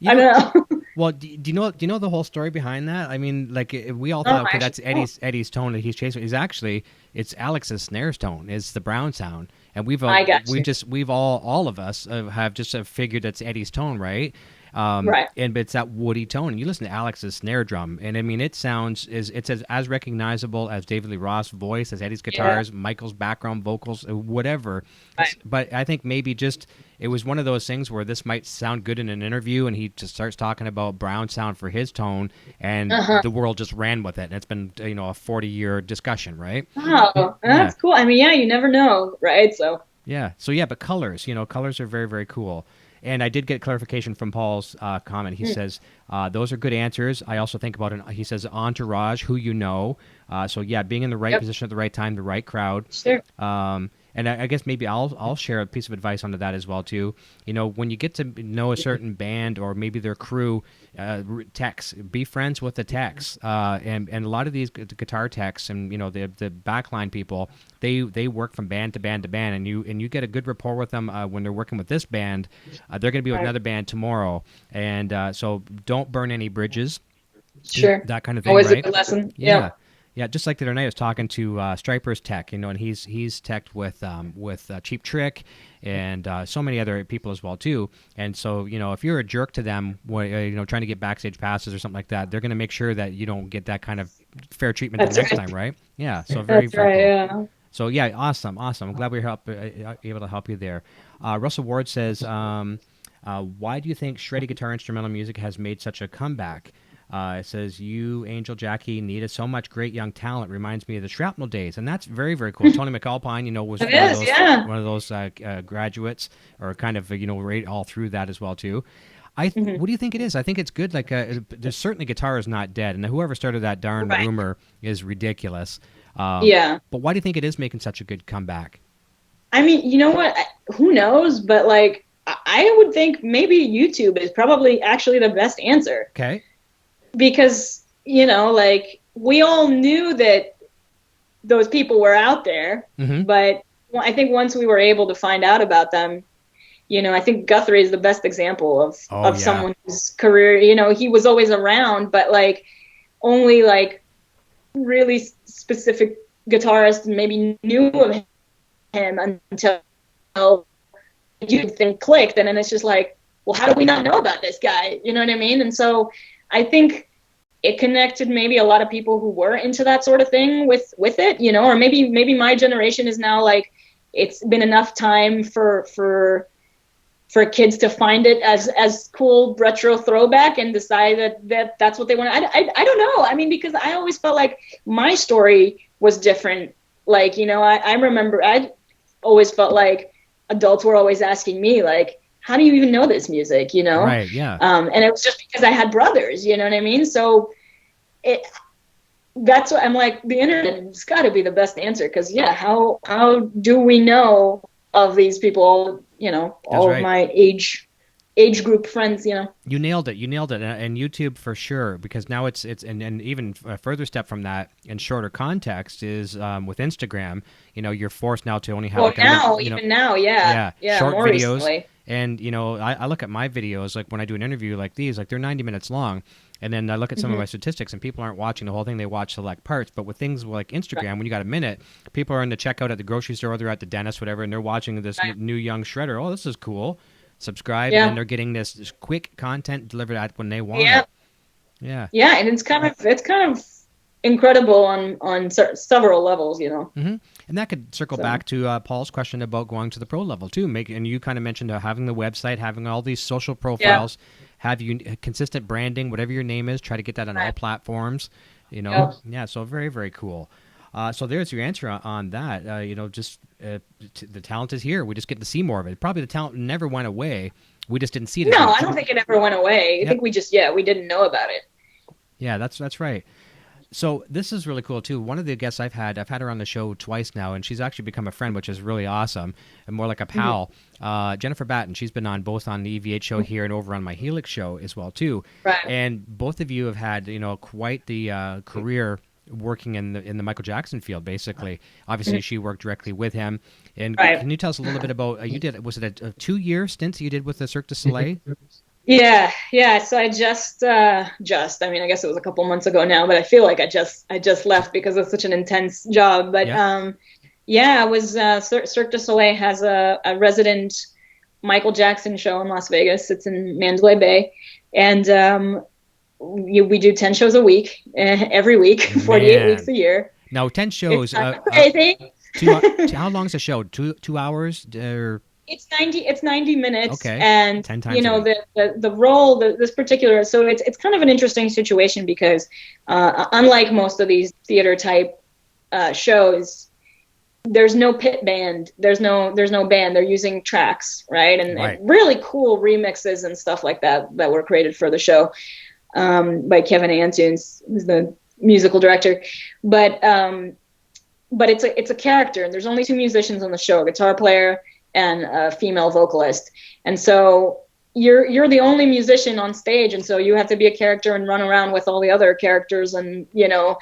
I don't know. Well, do you know the whole story behind that? I mean, like we all thought, okay, that's Eddie's tone that he's chasing. It's Alex's snares tone. It's the brown sound, and we've all of us have just figured it's Eddie's tone, right? Right. And it's that woody tone. And you listen to Alex's snare drum, and I mean, it's as recognizable as David Lee Roth's voice, as Eddie's guitars, Michael's background vocals, whatever. Right. But I think maybe just it was one of those things where this might sound good in an interview, and he just starts talking about brown sound for his tone, and the world just ran with it. And it's been a 40-year discussion, right? Oh, that's cool. I mean, you never know, right? So but colors, colors are very, very cool. And I did get clarification from Paul's comment. He says, those are good answers. I also think about he says, entourage, who you know. So, being in the right position at the right time, the right crowd. Sure. And I guess maybe I'll share a piece of advice onto that as well too. You know, when you get to know a certain band or maybe their crew, techs, be friends with the techs, and a lot of these guitar techs and the backline people, they work from band to band to band, and you get a good rapport with them when they're working with this band. They're going to be with another band tomorrow, and so don't burn any bridges. Sure, that kind of thing. Always right? a good lesson. Yeah. Yeah, just like the other night, I was talking to Striper's tech, and he's teched with Cheap Trick and so many other people as well too. And so if you're a jerk to them, trying to get backstage passes or something like that, they're going to make sure that you don't get that kind of fair treatment the next time, right? Yeah, so very cool. Yeah. So yeah, awesome. I'm glad we were able to help you there. Russell Ward says, why do you think shreddy guitar instrumental music has made such a comeback? It says, you, Angel, Jackie, Nita, so much great young talent. Reminds me of the Shrapnel days. And that's very, very cool. Tony MacAlpine, was one of those graduates, or kind of, right all through that as well, too. What do you think it is? I think it's good. Like, there's certainly guitar is not dead. And whoever started that darn rumor is ridiculous. But why do you think it is making such a good comeback? I mean, you know what? Who knows? But, like, I would think maybe YouTube is probably actually the best answer. Okay. Because, like, we all knew that those people were out there, but I think once we were able to find out about them, I think Guthrie is the best example of someone whose career, he was always around, but, like, only, like, really specific guitarists maybe knew of him until you think clicked, and then it's just like, well, how do we not know about this guy? You know what I mean? And so I think it connected maybe a lot of people who were into that sort of thing with it, or maybe my generation is now like, it's been enough time for kids to find it as cool retro throwback and decide that's what they want. I don't know. I mean, because I always felt like my story was different. Like, I remember I always felt like adults were always asking me, like, how do you even know this music, Right, yeah. And it was just because I had brothers, you know what I mean? So that's what I'm like, the internet's got to be the best answer, because, how do we know of these people, all of my age group friends, You nailed it. And YouTube for sure, because now it's and even a further step from that in shorter context is with Instagram, you're forced now to only have short videos. Recently. And, I look at my videos, like when I do an interview like these, like they're 90 minutes long. And then I look at some of my statistics, and people aren't watching the whole thing. They watch select parts. But with things like Instagram, when you got a minute, people are in the checkout at the grocery store, they're at the dentist, whatever, and they're watching this new young shredder. Oh, this is cool. Subscribe, and they're getting this quick content delivered at when they want it. Yeah. Yeah, and it's kind of incredible on several levels, And that could circle back to Paul's question about going to the pro level too. And you kind of mentioned having the website, having all these social profiles, have consistent branding, whatever your name is, try to get that on all platforms. Yeah. So very, very cool. So there's your answer on that. The talent is here. We just get to see more of it. Probably the talent never went away. We just didn't see it. No, I don't think it ever went away. I think we just, we didn't know about it. Yeah, that's right. So this is really cool too. One of the guests I've had her on the show twice now, and she's actually become a friend, which is really awesome, and more like a pal. Jennifer Batten, she's been on both on the EVH show here and over on my Helix show as well too. Right. And both of you have had quite the career working in the Michael Jackson field, basically. Obviously, she worked directly with him. And can you tell us a little bit about was it a 2-year stint you did with the Cirque du Soleil? Yeah. So I I guess it was a couple months ago now, but I feel like I just left because it's such an intense job. But I was Cirque du Soleil has a resident Michael Jackson show in Las Vegas. It's in Mandalay Bay, and we do 10 shows a week, every week, 48 weeks a year. Now 10 shows. Crazy. How long is the show? 2 hours? It's 90 minutes. Okay. And 10 times the role, this particular, so it's kind of an interesting situation because unlike most of these theater type shows, there's no pit band. There's no band. They're using tracks, right? And really cool remixes and stuff like that were created for the show by Kevin Antunes, who's the musical director. But but it's a character, and there's only two musicians on the show, a guitar player and a female vocalist. And so you're the only musician on stage, and so you have to be a character and run around with all the other characters and, you know,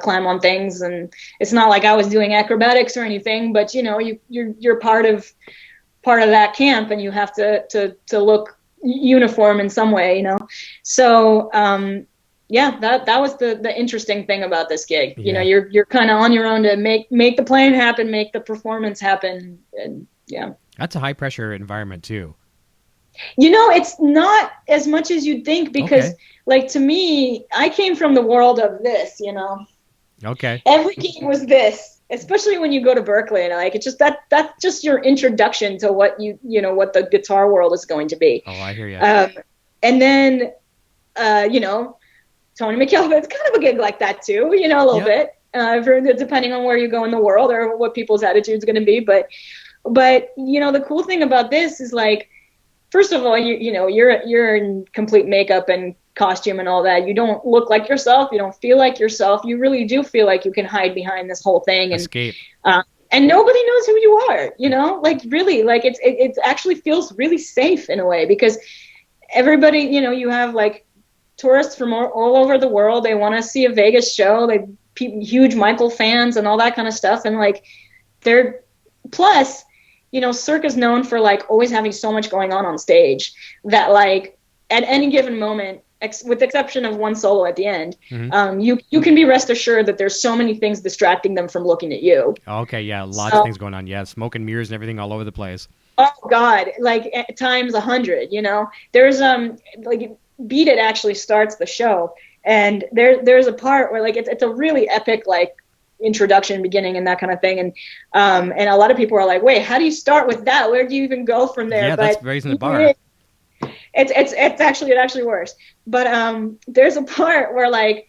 climb on things. And it's not like I was doing acrobatics or anything, but you know, you're part of that camp, and you have to look uniform in some way, you know. So yeah, that was the interesting thing about this gig. You know, you're kind of on your own to make the playing happen, make the performance happen. And yeah, that's a high pressure environment too. You know, it's not as much as you'd think, because like, to me, I came from the world of this, you know. Okay. Every gig was this, especially when you go to Berkeley, and like, it's just that's just your introduction to what you know, what the guitar world is going to be. Oh, I hear you. And then you know, Tony MacAlpine, it's kind of a gig like that too, you know, a little bit, depending on where you go in the world or what people's attitude's going to be. But you know, the cool thing about this is, like, first of all, you know, you're in complete makeup and costume and all that. You don't look like yourself. You don't feel like yourself. You really do feel like you can hide behind this whole thing and escape. And nobody knows who you are. You know, like, really, like, it actually feels really safe in a way, because everybody, you know, you have like tourists from all over the world. They want to see a Vegas show. They huge Michael fans and all that kind of stuff. And like, plus, you know, Cirque is known for like always having so much going on stage that, like, at any given moment, with the exception of one solo at the end, you can be rest assured that there's so many things distracting them from looking at you. Okay, yeah, lots of things going on. Yeah, smoke and mirrors and everything all over the place. Oh God, like times 100. You know, there's like, Beat It actually starts the show, and there's a part where, like, it's a really epic, like, introduction, beginning, and that kind of thing, and a lot of people are like, wait, how do you start with that? Where do you even go from there? Yeah, that's raising the bar. It's actually worse. But there's a part where, like,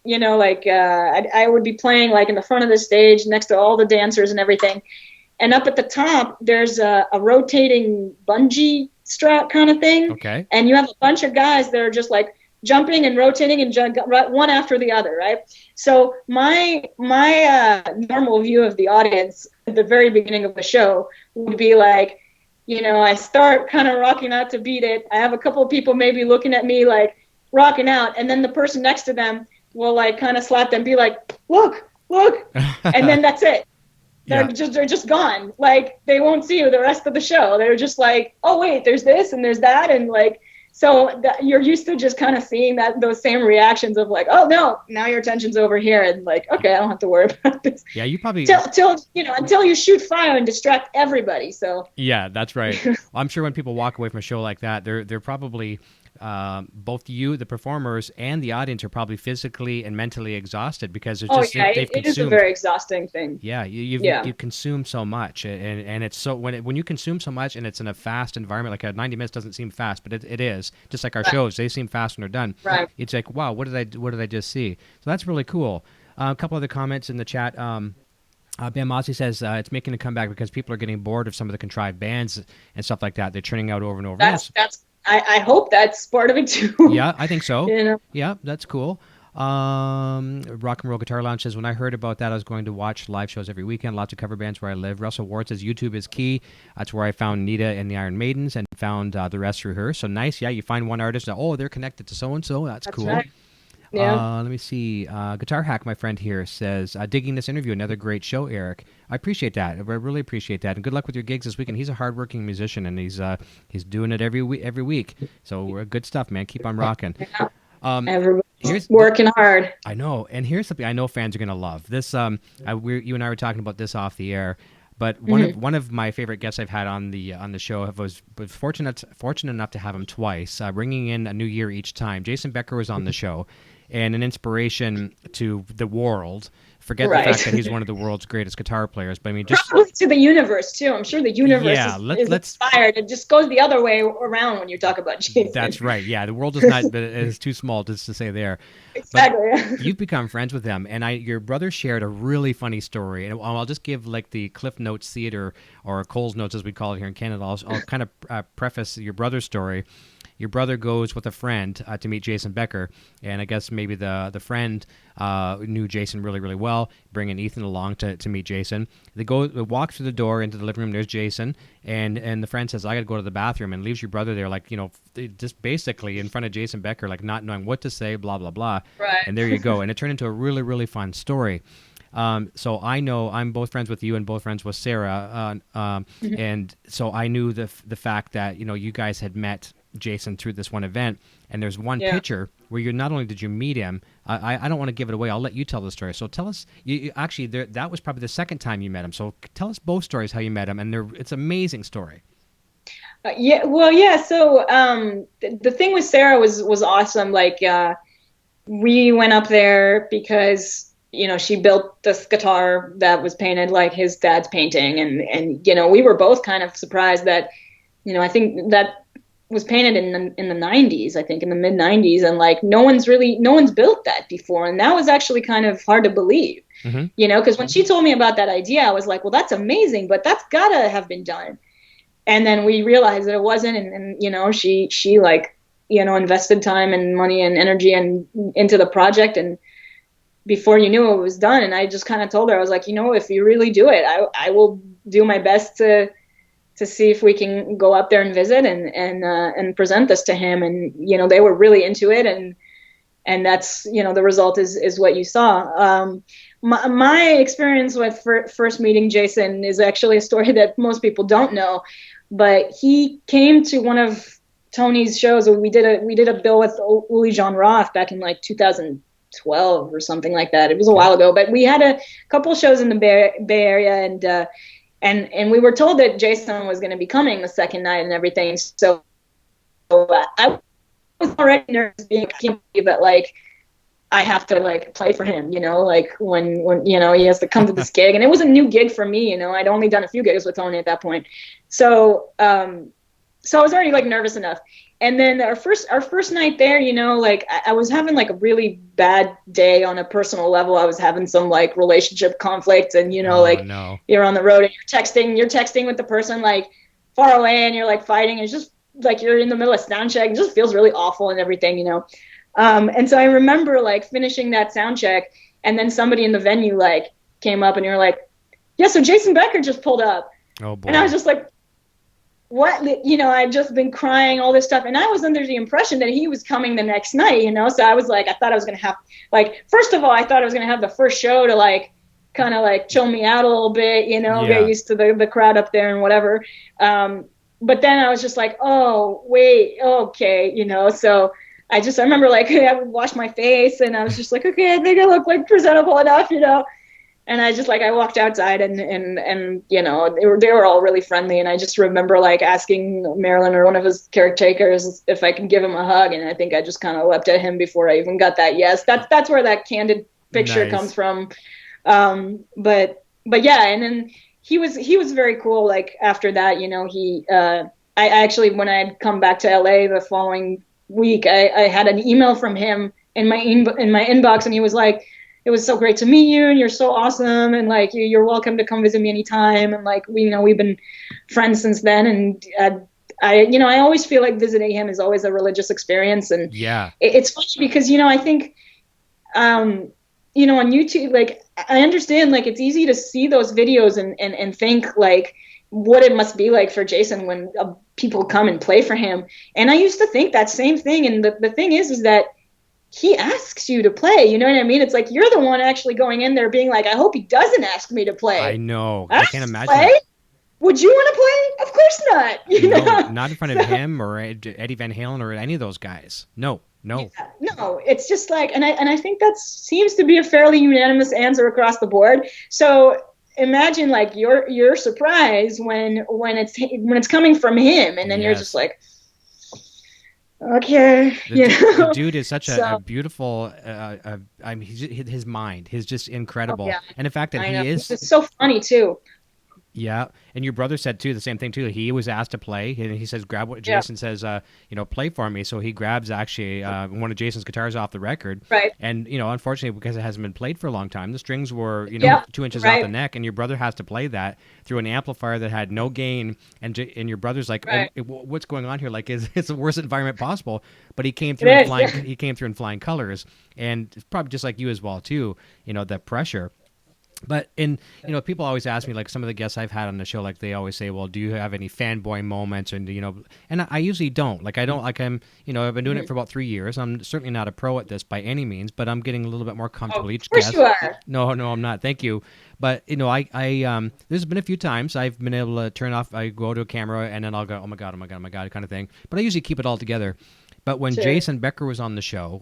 you know, like, I would be playing like in the front of the stage next to all the dancers and everything, and up at the top there's a rotating bungee strap kind of thing. Okay. And you have a bunch of guys that are just like jumping and rotating and one after the other, right? So my normal view of the audience at the very beginning of the show would be like, you know, I start kind of rocking out to Beat It. I have a couple of people maybe looking at me like rocking out, and then the person next to them will like kind of slap them, be like, look, and then that's it. They're just gone. Like, they won't see you the rest of the show. They're just like, oh wait, there's this and there's that, and like, so you're used to just kind of seeing those same reactions of like, oh no, now your attention's over here, and like, okay, I don't have to worry about this. Yeah, you probably until you shoot fire and distract everybody. So yeah, that's right. Well, I'm sure when people walk away from a show like that, they're probably both you, the performers, and the audience are probably physically and mentally exhausted, because it's just it is a very exhausting thing. Yeah, you consume so much, and it's so when you consume so much and it's in a fast environment, like 90 minutes doesn't seem fast, but it is. Just like our shows, they seem fast when they're done. Right. It's like, wow, what did I just see? So that's really cool. A couple other comments in the chat. Ben Mozzie says it's making a comeback because people are getting bored of some of the contrived bands and stuff like that. They're churning out over and over. I hope that's part of it too. Yeah, I think so. You know? Yeah, that's cool. Rock and Roll Guitar Lounge says, when I heard about that, I was going to watch live shows every weekend. Lots of cover bands where I live. Russell Ward says YouTube is key. That's where I found Nita and the Iron Maidens and found the rest through her. So nice. Yeah, you find one artist. Oh, they're connected to so-and-so. That's cool. Right. Yeah. Let me see. Guitar Hack, my friend here, says, digging this interview. Another great show, Eric. I appreciate that. I really appreciate that. And good luck with your gigs this weekend. He's a hardworking musician, and he's doing it every week. So good stuff, man. Keep on rocking. Everybody's working hard. I know. And here's something I know fans are going to love. This, you and I were talking about this off the air. But one of my favorite guests I've had on the show was fortunate enough to have him twice, bringing in a new year each time. Jason Becker was on the show, and an inspiration to the world. Forget the fact that he's one of the world's greatest guitar players, but I mean, just probably to the universe too. I'm sure the universe is inspired. It just goes the other way around when you talk about Jason. That's right. Yeah, the world is not, but it is too small just to say there. Exactly. But you've become friends with him, and your brother shared a really funny story, and I'll just give like the Cliff Notes theater or Cole's Notes as we call it here in Canada. I'll kind of preface your brother's story. your brother goes with a friend to meet Jason Becker, and I guess maybe the friend knew Jason really, really well, bringing Ethan along to meet Jason. They walk through the door into the living room. There's Jason, and the friend says, "I got to go to the bathroom," and leaves your brother there, like, just basically in front of Jason Becker, like not knowing what to say, blah blah blah. Right. And there you go, and it turned into a really, really fun story. So I know I'm both friends with you and both friends with Sarah, and so I knew the fact that you guys had met Jason through this one event, and there's one picture where you not only did you meet him, I don't want to give it away. I'll let you tell the story. So tell us, actually that was probably the second time you met him. So tell us both stories how you met him, and it's an amazing story. So the thing with Sarah was awesome. Like we went up there because she built this guitar that was painted like his dad's painting, and we were both kind of surprised that I think that was painted in the 90s, I think in the mid 90s, and like no one's built that before, and that was actually kind of hard to believe, because when she told me about that idea, I was like, well, that's amazing, but that's gotta have been done. And then we realized that it wasn't, and she like invested time and money and energy and into the project, and before you knew it was done. And I just kind of told her, I was like, if you really do it, I will do my best to see if we can go up there and visit and present this to him. And, they were really into it. And that's, the result is what you saw. My experience with first meeting Jason is actually a story that most people don't know, but he came to one of Tony's shows. We did a bill with Uli Jean Roth back in like 2012 or something like that. It was a while ago, but we had a couple shows in the Bay Area, and we were told that Jason was going to be coming the second night and everything. So I was already nervous being that like I have to like play for him, like when he has to come to this gig, and it was a new gig for me. I'd only done a few gigs with Tony at that point, so I was already like nervous enough. And then our first night there, like I was having like a really bad day on a personal level. I was having some like relationship conflict, and you're on the road and you're texting with the person like far away, and you're like fighting. It's just like you're in the middle of sound check. It just feels really awful and everything, And so I remember like finishing that sound check, and then somebody in the venue like came up, and you're like, yeah, so Jason Becker just pulled up. Oh boy. And I was just like, what? I'd just been crying, all this stuff, and I was under the impression that he was coming the next night, so I was like, I thought I was going to have, like, first of all, I thought I was going to have the first show to like kind of like chill me out a little bit, get used to the crowd up there and whatever, but then I was just like, oh wait, okay, so I remember like I would wash my face, and I was just like, okay, I think I look like presentable enough, And I just I walked outside, and they were all really friendly, and I just remember like asking Marilyn or one of his caretakers if I could give him a hug, and I think I just kind of leapt at him before I even got that yes. That's where that candid picture comes from. But yeah, and then he was very cool. Like after that, I actually, when I had come back to LA the following week, I had an email from him in my inbox, and he was like, it was so great to meet you, and you're so awesome, and like you're welcome to come visit me anytime, and like we've been friends since then. And I always feel like visiting him is always a religious experience, and it's funny because I think on YouTube, like I understand like it's easy to see those videos and think like what it must be like for Jason when people come and play for him, and I used to think that same thing. And the thing is that he asks you to play, you know what I mean? It's like you're the one actually going in there being like, I hope he doesn't ask me to play. I know. I can't imagine that. Would you want to play? Of course not. No, not in front of him or Eddie Van Halen or any of those guys. No. Yeah, no, it's just like, and I think that seems to be a fairly unanimous answer across the board. So imagine like your surprise when it's coming from him, and then you're just like, okay, the dude is such a beautiful. His mind is just incredible, and the fact that he is it's so funny too. Yeah, and your brother said too the same thing too. He was asked to play, and he says, "Grab what Yeah. Jason says, play for me." So he grabs actually one of Jason's guitars off the record, Right. and unfortunately because it hasn't been played for a long time, the strings were Yeah, 2 inches off right. the neck, and your brother has to play that through an amplifier that had no gain, and your brother's like, Right. "What's going on here? Like, it's the worst environment possible." But he came It through in is, flying. yeah. He came through in flying colors, and probably just like you as well too. The pressure. But people always ask me, like some of the guests I've had on the show, like they always say, well, do you have any fanboy moments? And, and I usually don't. Like, I don't, like I've been doing it for about 3 years. I'm certainly not a pro at this by any means, but I'm getting a little bit more comfortable each Of course guest. you are. No, I'm not. Thank you. But, there's been a few times I've been able to turn off, I go to a camera and then I'll go, oh my God, kind of thing. But I usually keep it all together. But when Sure. Jason Becker was on the show,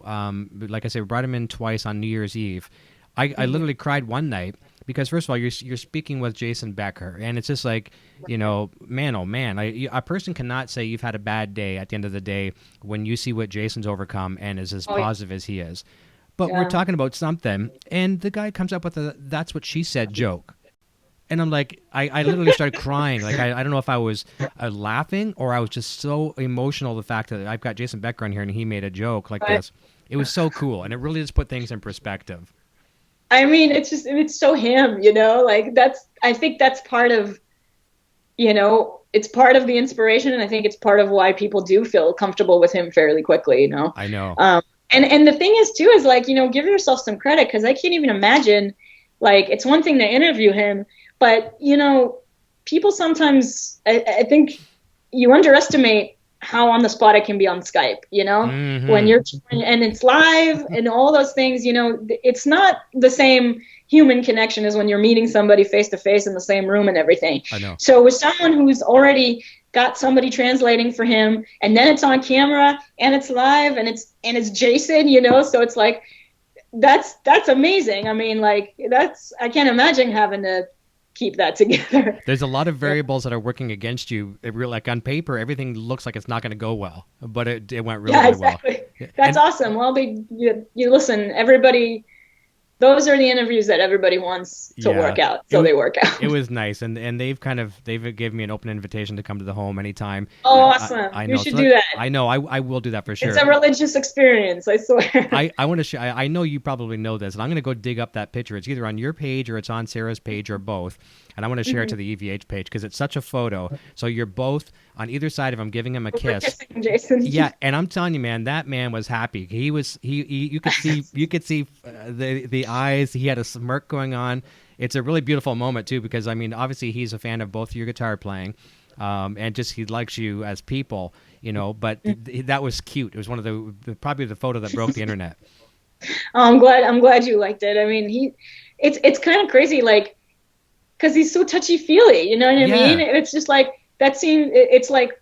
like I said, we brought him in twice on New Year's Eve. I literally cried one night because, first of all, you're speaking with Jason Becker, and it's just like, man, oh man, a person cannot say you've had a bad day at the end of the day when you see what Jason's overcome and is as positive as he is. But we're talking about something, and the guy comes up with a "that's what she said" joke. And I'm like, I literally started crying. Like, I don't know if I was laughing or I was just so emotional, the fact that I've got Jason Becker on here and he made a joke like this. It was so cool, and it really just put things in perspective. I mean, it's so him, like I think that's part of, it's part of the inspiration. And I think it's part of why people do feel comfortable with him fairly quickly, I know. And the thing is too, is like, give yourself some credit. 'Cause I can't even imagine, like, it's one thing to interview him, but people sometimes, I think you underestimate how on the spot it can be on Skype, Mm-hmm. when you're, and it's live and all those things, it's not the same human connection as when you're meeting somebody face to face in the same room and everything. I know. So with someone who's already got somebody translating for him, and then it's on camera and it's live and it's Jason, so it's like, that's amazing. I mean, like, I can't imagine having to keep that together. There's a lot of variables that are working against you. Like on paper, everything looks like it's not going to go well, but it went really, really well. That's awesome. Well, you listen, everybody, those are the interviews that everybody wants to work out. So they work out. It was nice. And they've given me an open invitation to come to the home anytime. Oh, awesome. I know. You should do that. I know. I will do that for sure. It's a religious experience, I swear. I want to share. I know you probably know this, and I'm going to go dig up that picture. It's either on your page or it's on Sarah's page or both. And I want to share it to the EVH page because it's such a photo. So you're both on either side of him giving him a kiss. Kissing Jason. Yeah, and I'm telling you, man, that man was happy. He was you could see the eyes. He had a smirk going on. It's a really beautiful moment too because I mean, obviously he's a fan of both your guitar playing. And just he likes you as people, but that was cute. It was one of probably the photo that broke the internet. I'm glad you liked it. I mean, it's kind of crazy, like, because he's so touchy-feely, you know what I mean? It's just like, that scene, it's like,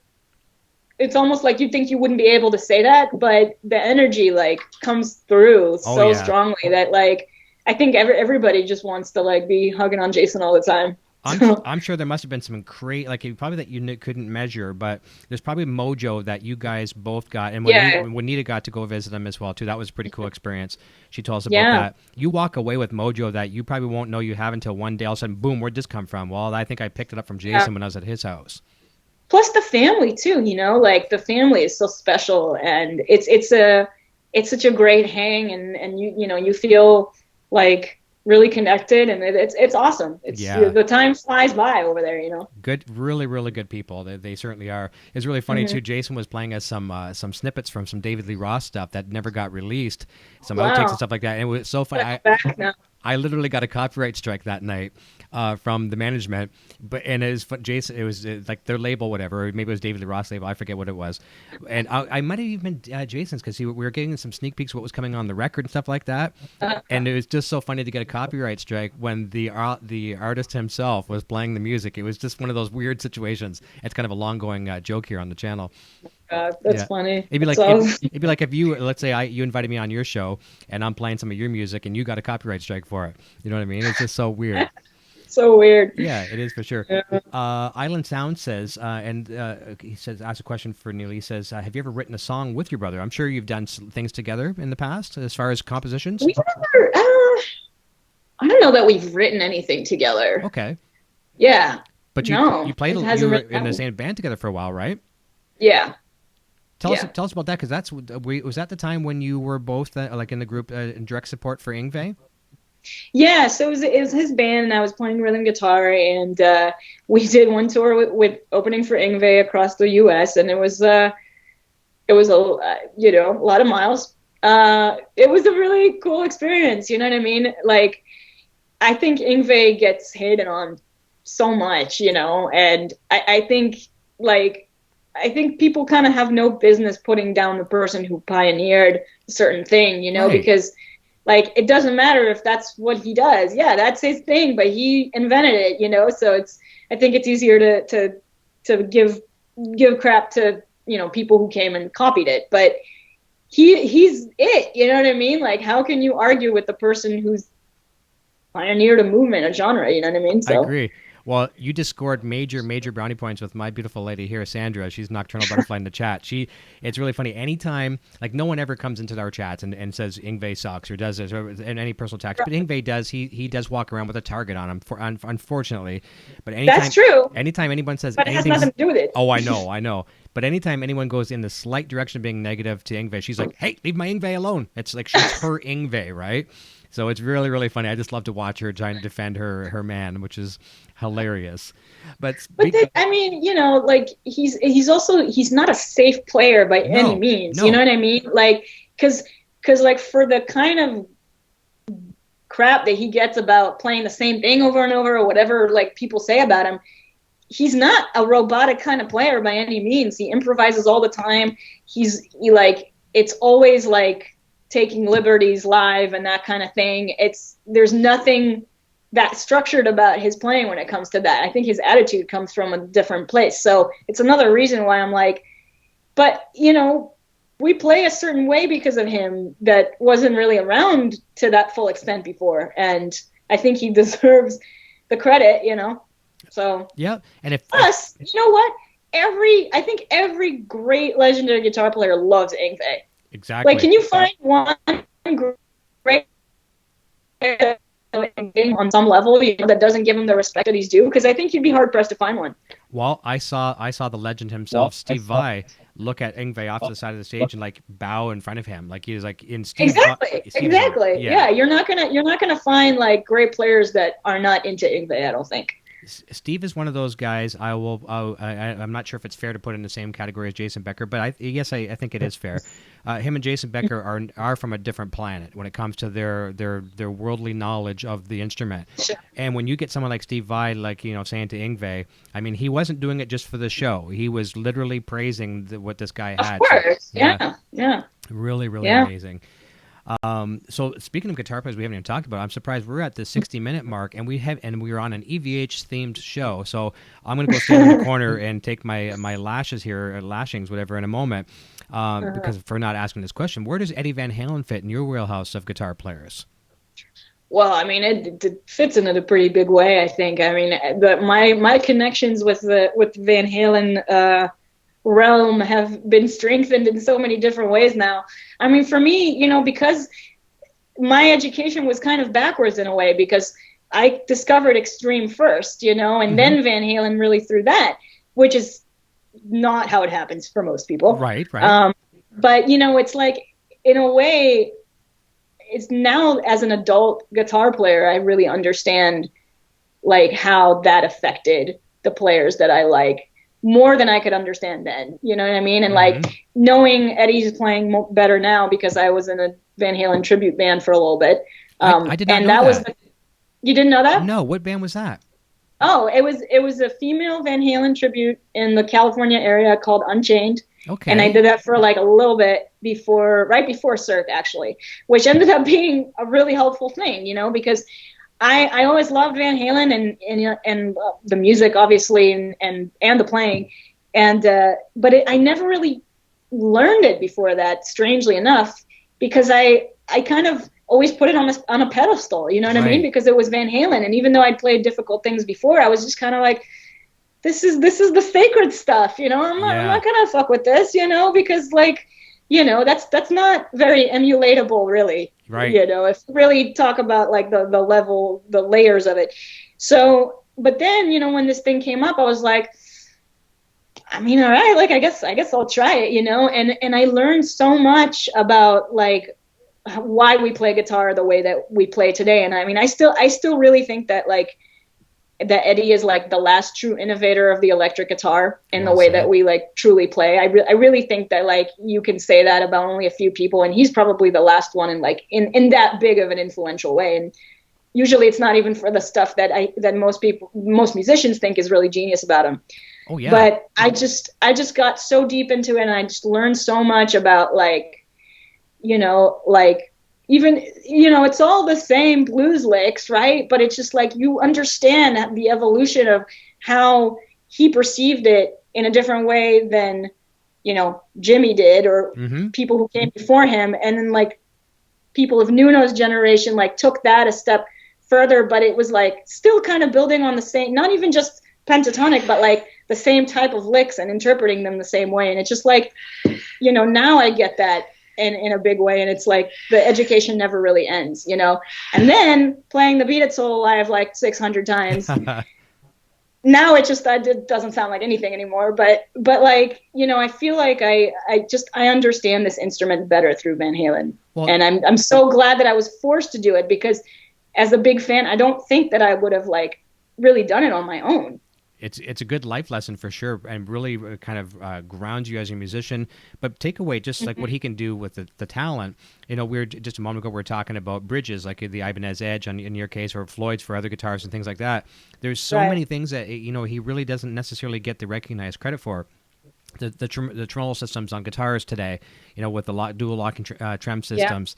it's almost like you'd think you wouldn't be able to say that, but the energy, like, comes through so strongly that, like, I think everybody just wants to, like, be hugging on Jason all the time. I'm sure there must have been some like probably that you couldn't measure, but there's probably mojo that you guys both got, and when Nita got to go visit him as well too, that was a pretty cool experience. She told us about that. You walk away with mojo that you probably won't know you have until one day all of a sudden, boom, where'd this come from? Well, I think I picked it up from Jason when I was at his house. Plus the family too, like the family is so special, and it's such a great hang, and you feel like really connected, and it's awesome. The time flies by over there, Good, really, really good people. They certainly are. It's really funny too. Jason was playing us some snippets from some David Lee Roth stuff that never got released, some outtakes and stuff like that. And it was so funny. I literally got a copyright strike that night from the management, and it was Jason. It was like their label, whatever. Or maybe it was David Lee Roth's label. I forget what it was. And I might have even been Jason's because we were getting some sneak peeks of what was coming on the record and stuff like that. And it was just so funny to get a copyright strike when the artist himself was playing the music. It was just one of those weird situations. It's kind of a long going joke here on the channel. That's funny. It'd be like if you, let's say you invited me on your show and I'm playing some of your music and you got a copyright strike for it. You know what I mean? It's just so weird. So weird. Yeah, it is for sure. Yeah. Island Sound says, he says, ask a question for Neil. He says, have you ever written a song with your brother? I'm sure you've done things together in the past as far as compositions. We've never, I don't know that we've written anything together. Okay. Yeah. But No, you played it you hasn't were really in the happened. same band together for a while, right? Yeah. Tell Yeah. us about that, because was that the time when you were both like in the group in direct support for Yngwie? Yeah, so it was his band, and I was playing rhythm guitar, and we did one tour with opening for Yngwie across the U.S., and it was a a lot of miles. It was a really cool experience. You know what I mean? Like, I think Yngwie gets hated on so much, and I think people kind of have no business putting down the person who pioneered a certain thing, Right. because like, it doesn't matter if that's what he does. Yeah, that's his thing, but he invented it, so I think it's easier to give crap to, people who came and copied it. But he's it, you know what I mean? Like, how can you argue with the person who's pioneered a movement, a genre, you know what I mean? I So agree. Well, you just scored major brownie points with my beautiful lady here, Sandra. She's Nocturnal Butterfly in the chat. It's really funny. Anytime, like, no one ever comes into our chats and says Yngwie sucks or does this or in any personal attacks, but Yngwie does. He does walk around with a target on him, unfortunately. But anytime, that's true, anytime anyone says but it has anything, nothing to do with it. oh, I know. But anytime anyone goes in the slight direction of being negative to Yngwie, she's like, "Hey, leave my Yngwie alone." It's like she's her Yngwie, right? So it's really, really funny. I just love to watch her trying to defend her man, which is hilarious. But I mean, like, he's not a safe player by any means. No. You know what I mean? Like, because like, for the kind of crap that he gets about playing the same thing over and over, or whatever, like, people say about him, he's not a robotic kind of player by any means. He improvises all the time. It's always like taking liberties live and that kind of thing. There's nothing that structured about his playing when it comes to that. I think his attitude comes from a different place. So it's another reason why I'm like, but we play a certain way because of him that wasn't really around to that full extent before. And I think he deserves the credit, So yeah. And plus, you know what? I think every great legendary guitar player loves Yngwie. Exactly. Like, can you find one great on some level, that doesn't give him the respect that he's due? Because I think you'd be hard pressed to find one. Well, I saw the legend himself, Steve Vai, look at Yngwie off to the side of the stage and like bow in front of him, like he was like in Steve. Exactly. Yeah, you're not gonna find like great players that are not into Yngwie, I don't think. Steve is one of those guys. I'm not sure if it's fair to put in the same category as Jason Becker, but I think it is fair. Him and Jason Becker are from a different planet when it comes to their worldly knowledge of the instrument. Sure. And when you get someone like Steve Vai, like, saying to Yngwie, I mean, he wasn't doing it just for the show. He was literally praising what this guy had. Of course, So, yeah. Really, really amazing. So speaking of guitar players we haven't even talked about, I'm surprised we're at the 60-minute mark and we're on an EVH themed show. So I'm going to go stand in the corner and take my lashes here, or lashings, whatever, in a moment, because for not asking this question. Where does Eddie Van Halen fit in your wheelhouse of guitar players? Well, I mean, it fits in a pretty big way, I think. I mean, my connections with Van Halen realm have been strengthened in so many different ways now. I mean, for me, because my education was kind of backwards in a way, because I discovered Extreme first, and then Van Halen really through that, which is not how it happens for most people. Right. But, it's like, in a way, it's now as an adult guitar player, I really understand like how that affected the players that I like more than I could understand then. You know what I mean? And like knowing Eddie's playing better now because I was in a Van Halen tribute band for a little bit. I did not know that. You didn't know that? No. What band was that? Oh, it was a female Van Halen tribute in the California area called Unchained. Okay. And I did that for like a little bit right before Cirque, actually, which ended up being a really helpful thing, because I always loved Van Halen and the music, obviously, and the playing, but I never really learned it before that, strangely enough, because I kind of always put it on a pedestal, you know what I mean? Because it was Van Halen, and even though I'd played difficult things before, I was just kind of like, this is the sacred stuff, I'm not gonna fuck with this, because like, that's not very emulatable, really. Right. If you really talk about like the level, the layers of it. So but then, you know, when this thing came up, I was like, I mean, all right, like, I guess I'll try it, you know? And I learned so much about like why we play guitar the way that we play today. And I mean, I still really think that like, that Eddie is like the last true innovator of the electric guitar in the way that we like truly play. I really think that like you can say that about only a few people, and he's probably the last one in like in that big of an influential way. And usually it's not even for the stuff that most musicians think is really genius about him. Oh yeah. But I just got so deep into it, and I just learned so much about like, you know, like, even, you know, it's all the same blues licks, right? But it's just like you understand the evolution of how he perceived it in a different way than, you know, Jimmy did, or people who came before him. And then like people of Nuno's generation like took that a step further, but it was like still kind of building on the same, not even just pentatonic, but like the same type of licks and interpreting them the same way. And it's just like, you know, now I get that in a big way, and it's like the education never really ends, you know. And then playing the Beat It solo live like 600 times, now it just it doesn't sound like anything anymore. But like, you know, I feel like I understand this instrument better through Van Halen, and I'm so glad that I was forced to do it, because as a big fan, I don't think that I would have like really done it on my own. It's a good life lesson for sure, and really kind of grounds you as a musician. But take away just like what he can do with the talent. You know, just a moment ago we were talking about bridges, like the Ibanez Edge in your case, or Floyd's for other guitars and things like that. There's so many things that, you know, he really doesn't necessarily get the recognized credit for. The tremolo systems on guitars today, you know, with the dual locking trem systems,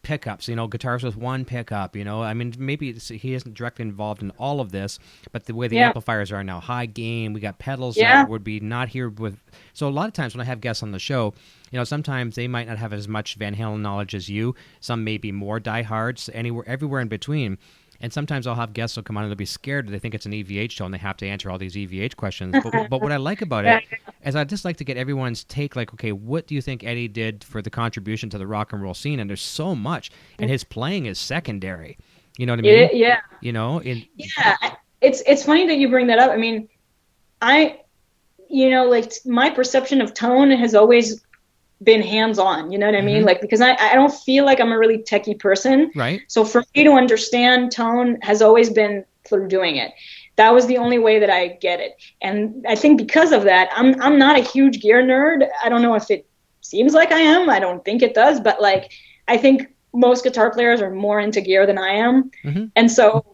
pickups, you know, guitars with one pickup, you know, I mean, maybe he isn't directly involved in all of this, but the way the amplifiers are now, high gain, we got pedals that would be not here with. So a lot of times when I have guests on the show, you know, sometimes they might not have as much Van Halen knowledge as you. Some may be more diehards, everywhere in between. And sometimes I'll have guests who'll come on and they'll be scared. They think it's an EVH show and they have to answer all these EVH questions. But what I like about it is I just like to get everyone's take, like, okay, what do you think Eddie did for the contribution to the rock and roll scene? And there's so much. And his playing is secondary. You know what I mean? Yeah. You know? It's funny that you bring that up. I mean, you know, like my perception of tone has always been hands-on, you know what I mean? Like, because I don't feel like I'm a really techie person. Right. So for me to understand tone has always been through doing it. That was the only way that I get it. And I think because of that, I'm not a huge gear nerd. I don't know if it seems like I am. I don't think it does, but like, I think most guitar players are more into gear than I am. And so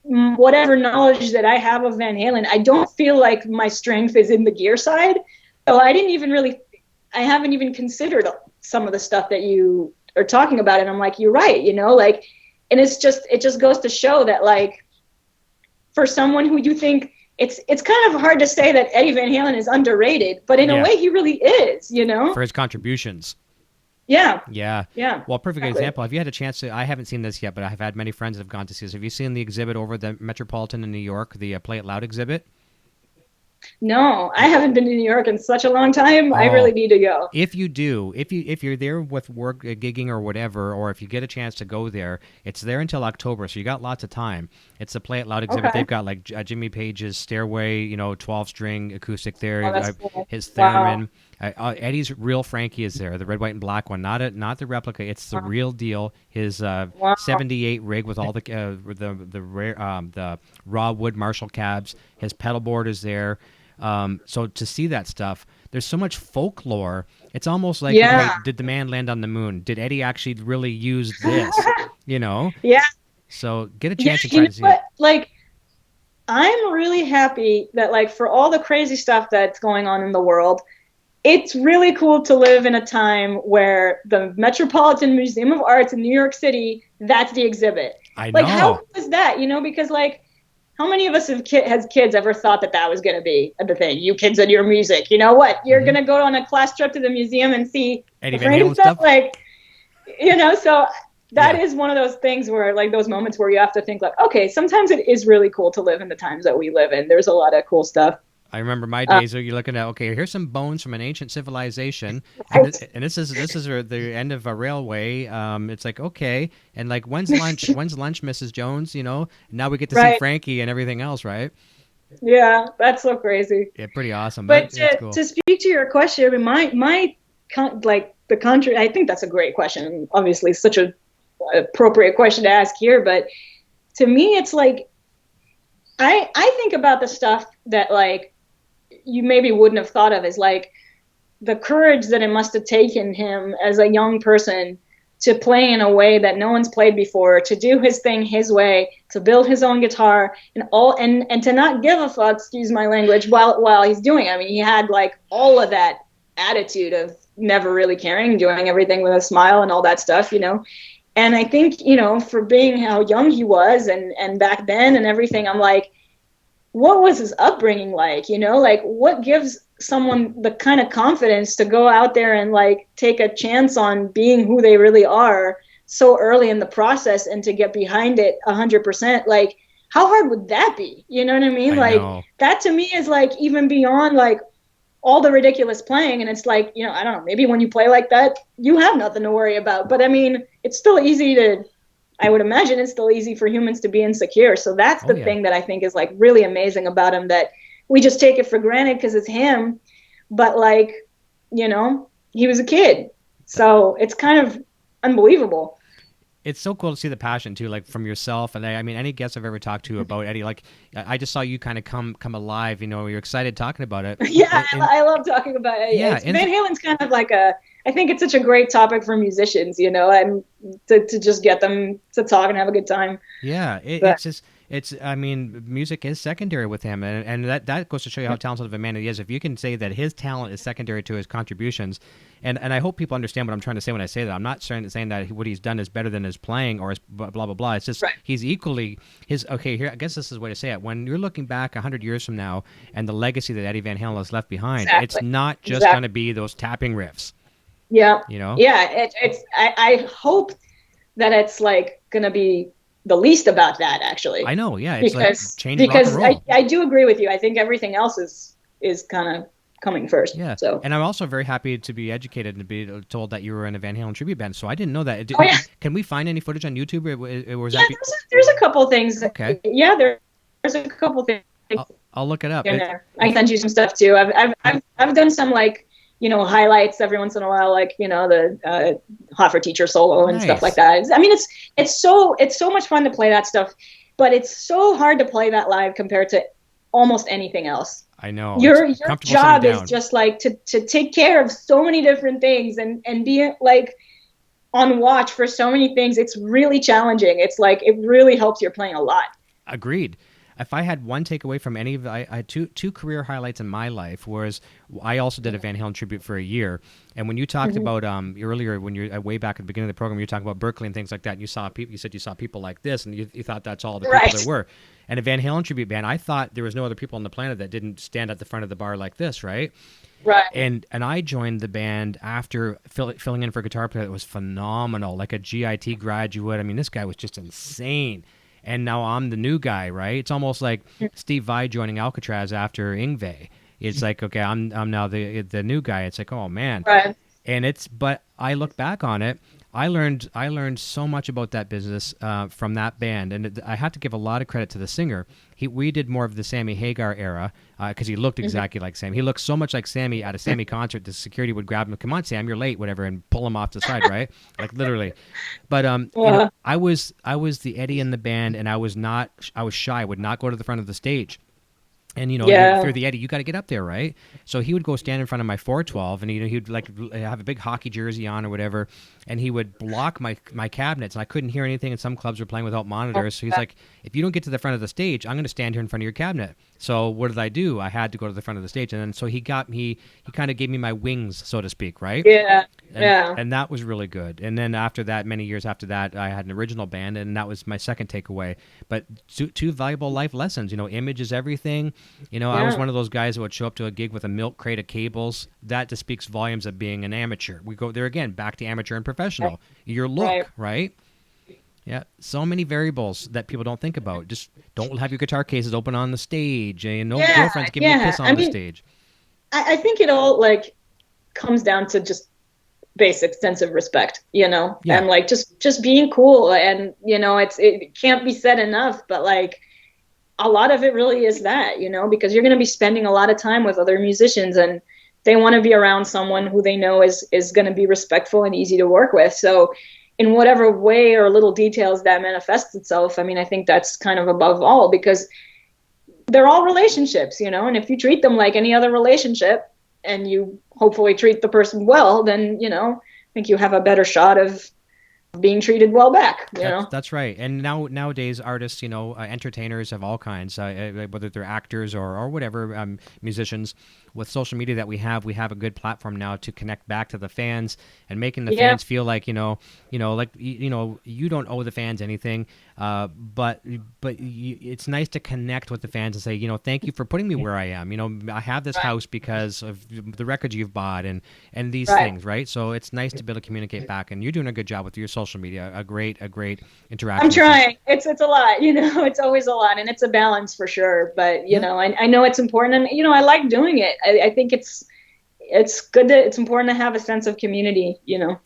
whatever knowledge that I have of Van Halen, I don't feel like my strength is in the gear side. So I haven't even considered some of the stuff that you are talking about. And I'm like, you're right, you know, like, and it just goes to show that, like, for someone who you think it's kind of hard to say that Eddie Van Halen is underrated, but in a way he really is, you know, for his contributions. Yeah. Well, perfect example. Have you had a chance to? I haven't seen this yet, but I've had many friends that have gone to see this. Have you seen the exhibit over at the Metropolitan in New York, the Play It Loud exhibit? No, I haven't been to New York in such a long time. I really need to go. If you do, if you're there with work, gigging or whatever, or if you get a chance to go there, it's there until October, so you got lots of time. It's the Play It Loud exhibit. They've got like Jimmy Page's Stairway, you know, 12-string acoustic there, cool. his theremin. Eddie's real Frankie is there, the red, white, and black one, not the replica. It's the real deal. His 78 rig with all the raw wood Marshall cabs. His pedal board is there. So to see that stuff, there's so much folklore. It's almost like, okay, did the man land on the moon? Did Eddie actually really use this? You know? Yeah. So get a chance to try to see it. Like, I'm really happy that, like, for all the crazy stuff that's going on in the world, it's really cool to live in a time where the Metropolitan Museum of Arts in New York City, that's the exhibit. I know. Like, how cool is that? You know, because, like, how many of us as kids ever thought that was going to be the thing? You kids and your music. You know what? You're going to go on a class trip to the museum and see Eddie Van Halen stuff? Like, you know, so that is one of those things where, like, those moments where you have to think, like, okay, sometimes it is really cool to live in the times that we live in. There's a lot of cool stuff. I remember my days where you're looking at, okay, here's some bones from an ancient civilization, Right. and this is the end of a railway. It's like, okay, and like when's lunch? When's lunch, Mrs. Jones? Now we get to see Right. Frankie and everything else, right? Yeah, that's so crazy. Yeah, pretty awesome. But That's cool. to speak to your question, I mean, like the country, I think that's a great question. Obviously, such a appropriate question to ask here. But to me, it's like, I think about the stuff that like you maybe wouldn't have thought of, as like the courage that it must have taken him as a young person to play in a way that no one's played before, to do his thing his way, to build his own guitar, and to not give a fuck, excuse my language, while he's doing it. I mean, he had like all of that attitude of never really caring, doing everything with a smile and all that stuff, And I think, for being how young he was and back then and everything, I'm like, what was his upbringing like? Like what gives someone the kind of confidence to go out there and like take a chance on being who they really are so early in the process and to get behind it 100%? Like, how hard would that be? You know what I mean? Know. That to me is like even beyond like all the ridiculous playing. And it's like, I don't know, maybe when you play like that, you have nothing to worry about. But I mean, it's still easy I would imagine it's still easy for humans to be insecure. So that's the thing that I think is like really amazing about him, that we just take it for granted because it's him. But like, he was a kid. So it's kind of unbelievable. It's so cool to see the passion too, like from yourself. And I mean, any guests I've ever talked to about Eddie, like I just saw you kind of come alive. You're excited talking about it. Yeah, I love talking about it. Yeah, Van Halen's kind of like I think it's such a great topic for musicians, and to just get them to talk and have a good time. Yeah, I mean, music is secondary with him, and that goes to show you how talented of a man he is. If you can say that his talent is secondary to his contributions, and I hope people understand what I'm trying to say when I say that. I'm not saying that what he's done is better than his playing or his blah, blah, blah. It's just he's equally here, I guess this is the way to say it. When you're looking back 100 years from now and the legacy that Eddie Van Halen has left behind, it's not just going to be those tapping riffs. Yeah. Yeah, I hope that it's like going to be the least about that, actually. I know, yeah. It's like changing rock and roll. I do agree with you. I think everything else is kind of coming first. Yeah. So. And I'm also very happy to be educated and to be told that you were in a Van Halen tribute band. So I didn't know that. Can we find any footage on YouTube? There's a couple things. Okay. Yeah, there's a couple things. I'll look it up. I can send you some stuff too. I've done some like, highlights every once in a while, like, the Hot for Teacher solo and stuff like that. I mean, it's so much fun to play that stuff, but it's so hard to play that live compared to almost anything else. I know. Your job is just like to take care of so many different things and be like on watch for so many things. It's really challenging. It's like, it really helps your playing a lot. Agreed. If I had one takeaway from any of I had two career highlights in my life, was I also did a Van Halen tribute for a year. And when you talked about earlier, when you're way back at the beginning of the program, you were talking about Berkeley and things like that, and you said you saw people like this, and you thought that's all the people there were. And a Van Halen tribute band, I thought there was no other people on the planet that didn't stand at the front of the bar like this, right? Right. And I joined the band after filling in for a guitar player that was phenomenal, like a GIT graduate. I mean, this guy was just insane. And now I'm the new guy, right? It's almost like Steve Vai joining Alcatraz after Yngwie. It's like, okay, I'm now the new guy. It's like, oh man. Right. But I look back on it, I learned so much about that business from that band, and I have to give a lot of credit to the singer. We did more of the Sammy Hagar era because he looked exactly like Sammy. He looked so much like Sammy at a Sammy concert. The security would grab him, "Come on, Sam, you're late," whatever, and pull him off the side, right? Like literally. But I was the Eddie in the band, and I was shy. I would not go to the front of the stage. And, if you're the Eddie, you got to get up there, right? So he would go stand in front of my 412, and he'd like have a big hockey jersey on or whatever, and he would block my cabinets, and I couldn't hear anything, and some clubs were playing without monitors. So he's like, if you don't get to the front of the stage, I'm going to stand here in front of your cabinet. So what did I do? I had to go to the front of the stage, and then so he kind of gave me my wings, so to speak, right? Yeah. And that was really good. And then after that, many years after that, I had an original band, and that was my second takeaway. But two valuable life lessons. Image is everything. I was one of those guys that would show up to a gig with a milk crate of cables. That just speaks volumes of being an amateur. We go there again, back to amateur and professional. Your look, right? Yeah, so many variables that people don't think about. Just don't have your guitar cases open on the stage, and no girlfriends giving you a kiss on the stage. I think it all like comes down to just basic sense of respect, and like just being cool, and it can't be said enough, but like a lot of it really is that, because you're going to be spending a lot of time with other musicians, and they want to be around someone who they know is going to be respectful and easy to work with. So in whatever way or little details that manifests itself, I mean, I think that's kind of above all, because they're all relationships, and if you treat them like any other relationship and you hopefully treat the person well, then, I think you have a better shot of being treated well back. That's right. And nowadays, artists, entertainers of all kinds, whether they're actors or whatever, musicians, with social media that we have a good platform now to connect back to the fans and making the fans feel like, you don't owe the fans anything, but it's nice to connect with the fans and say, thank you for putting me where I am. I have this house because of the records you've bought and these things, right? So it's nice to be able to communicate back, and you're doing a good job with your social media. A great interaction. I'm trying. It's a lot, it's always a lot, and it's a balance for sure. But I know it's important, and I like doing it. I think it's good that it's important to have a sense of community.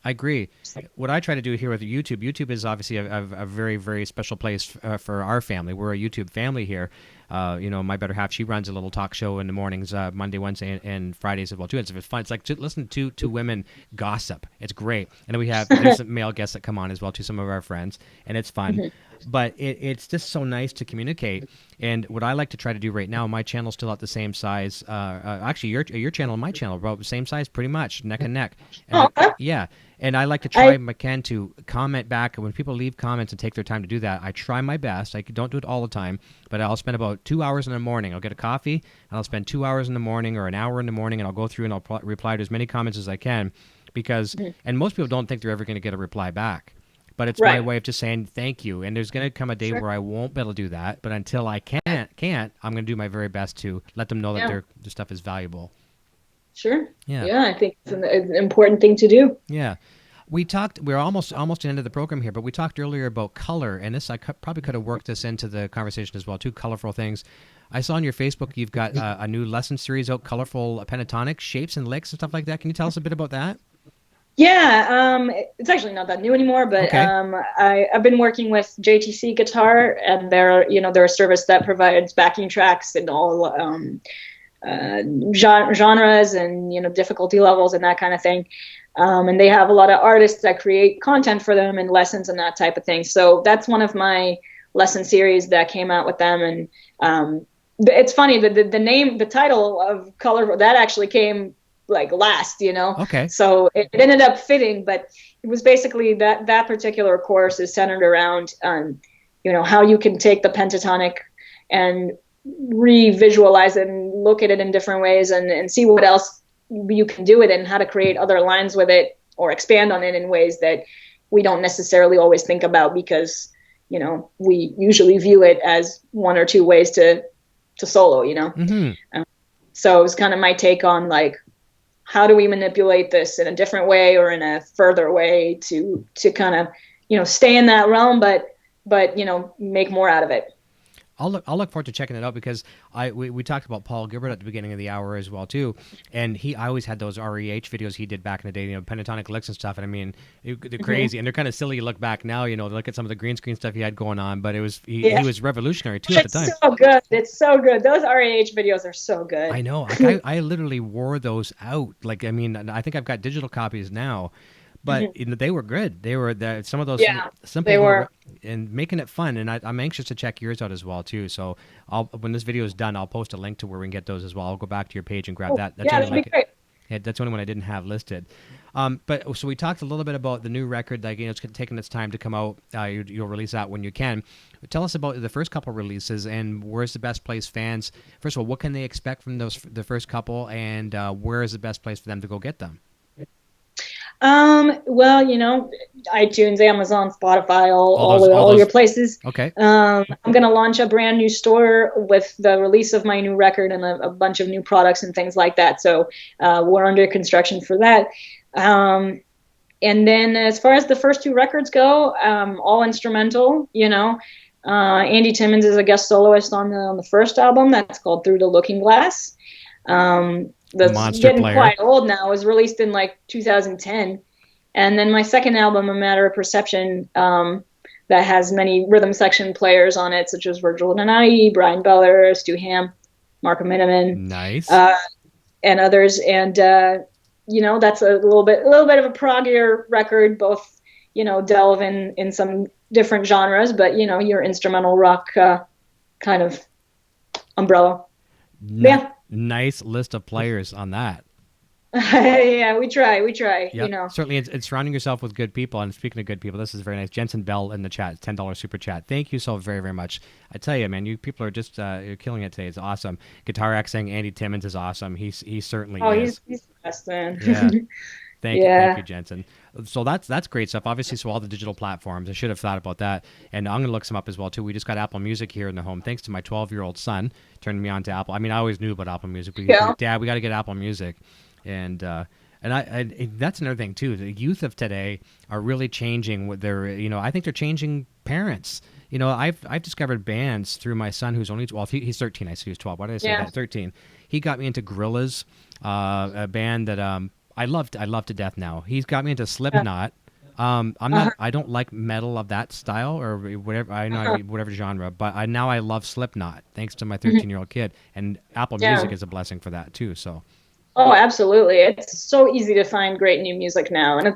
I agree. What I try to do here with YouTube is obviously a very, very special place for our family. We're a YouTube family here. My better half, she runs a little talk show in the mornings, Monday, Wednesday, and Fridays as well too. It's fun. It's like to listen to two women gossip. It's great. And then there's some male guests that come on as well too, some of our friends, and it's fun. Mm-hmm. But it's just so nice to communicate. And what I like to try to do right now, my channel's still at the same size. Actually, your channel and my channel, about the same size, pretty much, neck and neck. And yeah. And I like to try my can to comment back. When people leave comments and take their time to do that, I try my best. I don't do it all the time, but I'll spend about 2 hours in the morning. I'll get a coffee, and I'll spend 2 hours in the morning or an hour in the morning, and I'll go through and I'll reply to as many comments as I can, because, and most people don't think they're ever going to get a reply back. But it's my way of just saying thank you. And there's going to come a day where I won't be able to do that. But until I can't, I'm going to do my very best to let them know that their stuff is valuable. Sure. Yeah, I think it's an important thing to do. Yeah. We're almost at the end of the program here, but we talked earlier about color, and this, I probably could have worked this into the conversation as well, too, colorful things. I saw on your Facebook you've got a new lesson series out, colorful pentatonic shapes and licks and stuff like that. Can you tell us a bit about that? Yeah, it's actually not that new anymore, but I've been working with JTC Guitar, and they're a service that provides backing tracks in all genres and difficulty levels and that kind of thing. And they have a lot of artists that create content for them and lessons and that type of thing. So that's one of my lesson series that came out with them. And it's funny that the title of Color, that actually came like last, Okay. So it ended up fitting, but it was basically that particular course is centered around, how you can take the pentatonic and re-visualize it and look at it in different ways and see what else you can do it and how to create other lines with it or expand on it in ways that we don't necessarily always think about, because, we usually view it as one or two ways to solo, Mm-hmm. So it was kind of my take on like, how do we manipulate this in a different way or in a further way to kind of, stay in that realm, but make more out of it. I'll look forward to checking it out, because we talked about Paul Gilbert at the beginning of the hour as well too, and I always had those REH videos he did back in the day, pentatonic licks and stuff, and I mean they're crazy and they're kind of silly. You look back now, look at some of the green screen stuff he had going on, but he was revolutionary too at the time. It's so good. It's so good. Those REH videos are so good. I know. I literally wore those out. Like, I mean, I think I've got digital copies now. But they were good. They were some of those simple. They were, and making it fun. And I'm anxious to check yours out as well too. So when this video is done, I'll post a link to where we can get those as well. I'll go back to your page and grab that. That's that'd be great. That's the only one I didn't have listed. But so we talked a little bit about the new record, like it's taking its time to come out. You'll release that when you can. Tell us about the first couple releases and where's the best place fans. First of all, what can they expect from the first couple, and where is the best place for them to go get them? Well, iTunes, Amazon, Spotify, all your places. Okay. I'm going to launch a brand new store with the release of my new record and a bunch of new products and things like that. So, we're under construction for that. And then as far as the first two records go, all instrumental, Andy Timmons is a guest soloist on the first album. That's called Through the Looking Glass. That's Monster getting player. quite old now. It was released in like 2010. And then my second album, A Matter of Perception, that has many rhythm section players on it, such as Virgil Nanai, Brian Beller, Stu Ham, Marco Miniman. Nice. And others. And, that's a little bit of a proggier record, both, delve in some different genres, but, your instrumental rock kind of umbrella. Yeah. Nice list of players on that. Yeah, we try, Yep. Certainly, it's surrounding yourself with good people. And speaking of good people, this is very nice. Jensen Bell in the chat, $10 super chat. Thank you so very, very much. I tell you, man, you people are just you're killing it today. It's awesome. Guitar Xing Andy Timmons is awesome. He certainly is. He's the best, man. Yeah. Thank you, Jensen. So that's great stuff. Obviously, so all the digital platforms. I should have thought about that. And I'm going to look some up as well, too. We just got Apple Music here in the home, thanks to my 12-year-old son turning me on to Apple. I mean, I always knew about Apple Music. Dad, we got to get Apple Music. And that's another thing, too. The youth of today are really changing what they're, I think they're changing parents. I've discovered bands through my son who's only, well, he's 13. I said he was 12. Why did I say that? 13. He got me into Gorillaz, a band that I love to death now. He's got me into Slipknot. I don't like metal of that style or whatever. I know whatever genre, but I love Slipknot thanks to my 13-year-old kid. And Apple Music is a blessing for that too. So. Oh, absolutely! It's so easy to find great new music now, and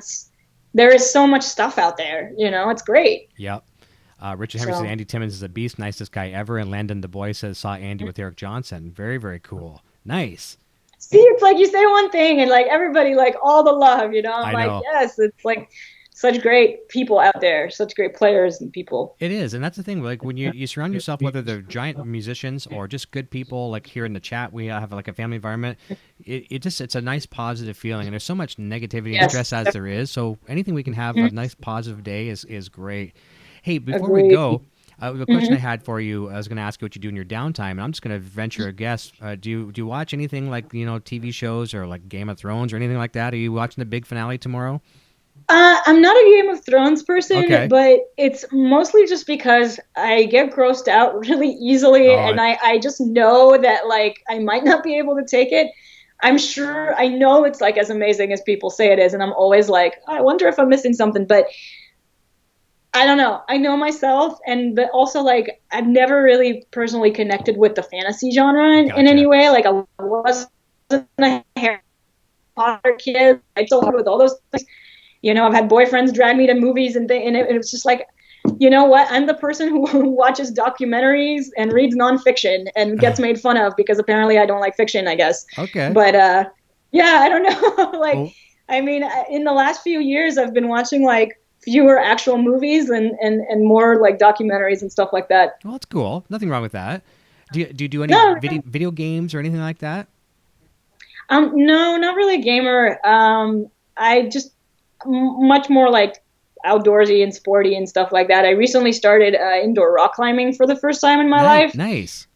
there is so much stuff out there. It's great. Yep. Richard Henry says Andy Timmons is a beast, nicest guy ever. And Landon DuBois says saw Andy with Eric Johnson. Very, very cool. Nice. See, it's like you say one thing and like everybody like all the love, I'm I like, know. yes, it's like such great people out there, such great players and people. It is, and that's the thing. Like when you surround yourself, whether they're giant musicians or just good people, like here in the chat, we have like a family environment. It's a nice positive feeling, and there's so much negativity and stress as there is. So anything we can have a nice positive day is great. Hey, before we go, the question I had for you, I was going to ask you what you do in your downtime, and I'm just going to venture a guess. Do you watch anything like TV shows or like Game of Thrones or anything like that? Are you watching the big finale tomorrow? I'm not a Game of Thrones person, but it's mostly just because I get grossed out really easily, and I just know that like I might not be able to take it. I know it's like as amazing as people say it is, and I'm always like, I wonder if I'm missing something, but I don't know. I know myself, but also like I've never really personally connected with the fantasy genre in any way. Like I wasn't a Harry Potter kid. I still with all those things. I've had boyfriends drag me to movies and it was just like, you know what? I'm the person who watches documentaries and reads nonfiction and gets made fun of because apparently I don't like fiction, I guess. Okay. But yeah, I don't know. I mean, in the last few years, I've been watching like fewer actual movies and more like documentaries and stuff like that. Well, that's cool. Nothing wrong with that. Do you do any video games or anything like that? No, not really a gamer. I just much more like outdoorsy and sporty and stuff like that. I recently started indoor rock climbing for the first time in my life. Nice.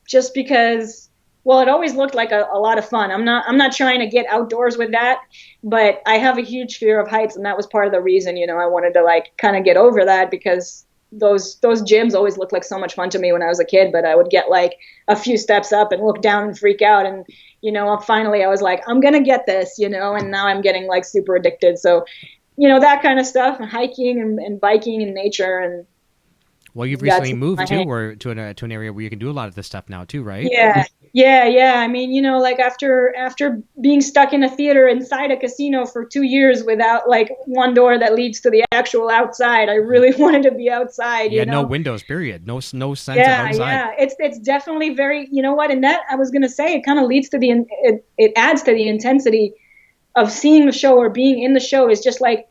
Just because, well, it always looked like a lot of fun. I'm not trying to get outdoors with that, but I have a huge fear of heights, and that was part of the reason, I wanted to like kind of get over that because those gyms always looked like so much fun to me when I was a kid, but I would get like a few steps up and look down and freak out. And, finally I was like, I'm going to get this, and now I'm getting like super addicted. So, that kind of stuff, and hiking and biking in nature. And well, you've recently moved too, to an area where you can do a lot of this stuff now too, right? Yeah. I mean, like after being stuck in a theater inside a casino for 2 years without like one door that leads to the actual outside, I really wanted to be outside. Yeah, no windows, period. No sense of outside. Yeah. It's definitely very, and that I was going to say, it kind of leads to it adds to the intensity of seeing the show or being in the show. Is just like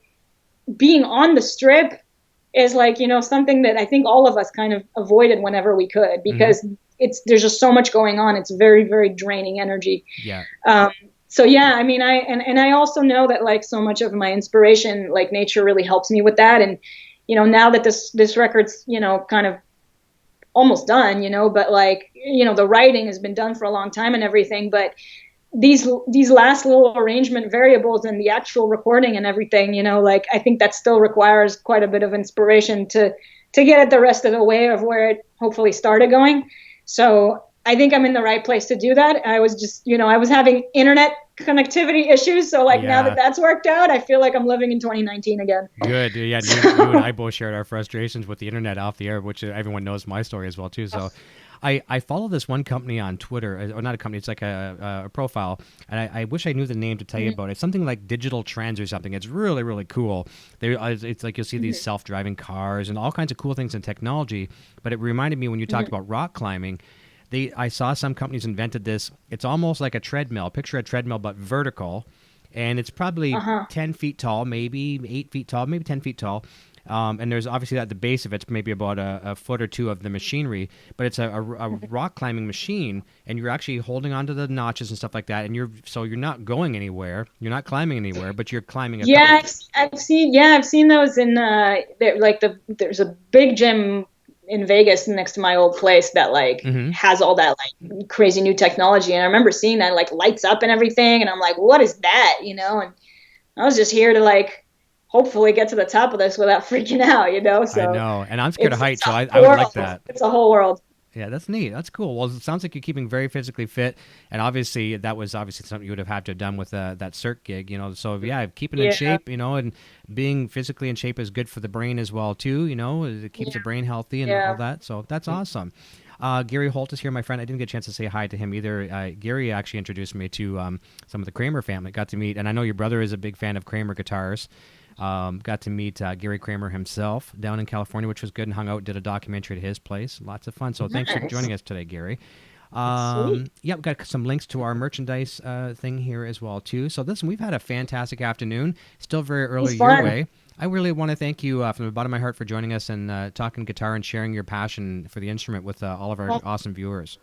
being on the strip is like, something that I think all of us kind of avoided whenever we could, because there's just so much going on. It's very, very draining energy. Yeah. So yeah, I mean, I also know that like so much of my inspiration, like nature really helps me with that. And, now that this record's, kind of almost done, but like, the writing has been done for a long time and everything, but these last little arrangement variables and the actual recording and everything, like I think that still requires quite a bit of inspiration to get it the rest of the way of where it hopefully started going. So I think I'm in the right place to do that. I was just, I was having internet connectivity issues. So now that that's worked out, I feel like I'm living in 2019 again. Good. Yeah. You and I both shared our frustrations with the internet off the air, which everyone knows my story as well too. So I follow this one company on Twitter, or not a company, it's like a profile, and I wish I knew the name to tell you about it. It's something like Digital Trends or something. It's really, really cool. It's like you'll see these self-driving cars and all kinds of cool things in technology, but it reminded me when you talked about rock climbing, I saw some companies invented this. It's almost like a treadmill. Picture a treadmill, but vertical, and it's probably 10 feet tall, maybe 8 feet tall, maybe 10 feet tall. And there's obviously at the base of it's maybe about a foot or two of the machinery, but it's a rock climbing machine, and you're actually holding onto the notches and stuff like that, and you're not going anywhere, you're not climbing anywhere, but you're climbing. I've seen those in there's a big gym in Vegas next to my old place that has all that crazy new technology, and I remember seeing that lights up and everything, and I'm like, what is that, and I was just here to hopefully get to the top of this without freaking out, So I know, and I'm scared of heights, so I would like that. It's a whole world. Yeah, that's neat. That's cool. Well, it sounds like you're keeping very physically fit, and obviously that was something you would have had to have done with that Cirque gig, So keeping in shape, and being physically in shape is good for the brain as well too. It keeps the brain healthy and all that. So that's awesome. Gary Holt is here, my friend. I didn't get a chance to say hi to him either. Gary actually introduced me to some of the Kramer family. Got to meet, and I know your brother is a big fan of Kramer guitars. Got to meet Gary Kramer himself down in California, which was good, and hung out, did a documentary at his place. Lots of fun. So thanks for joining us today, Gary. We've got some links to our merchandise thing here as well, too. So listen, we've had a fantastic afternoon. Still very early your way. I really want to thank you from the bottom of my heart for joining us and talking guitar and sharing your passion for the instrument with all of our awesome viewers.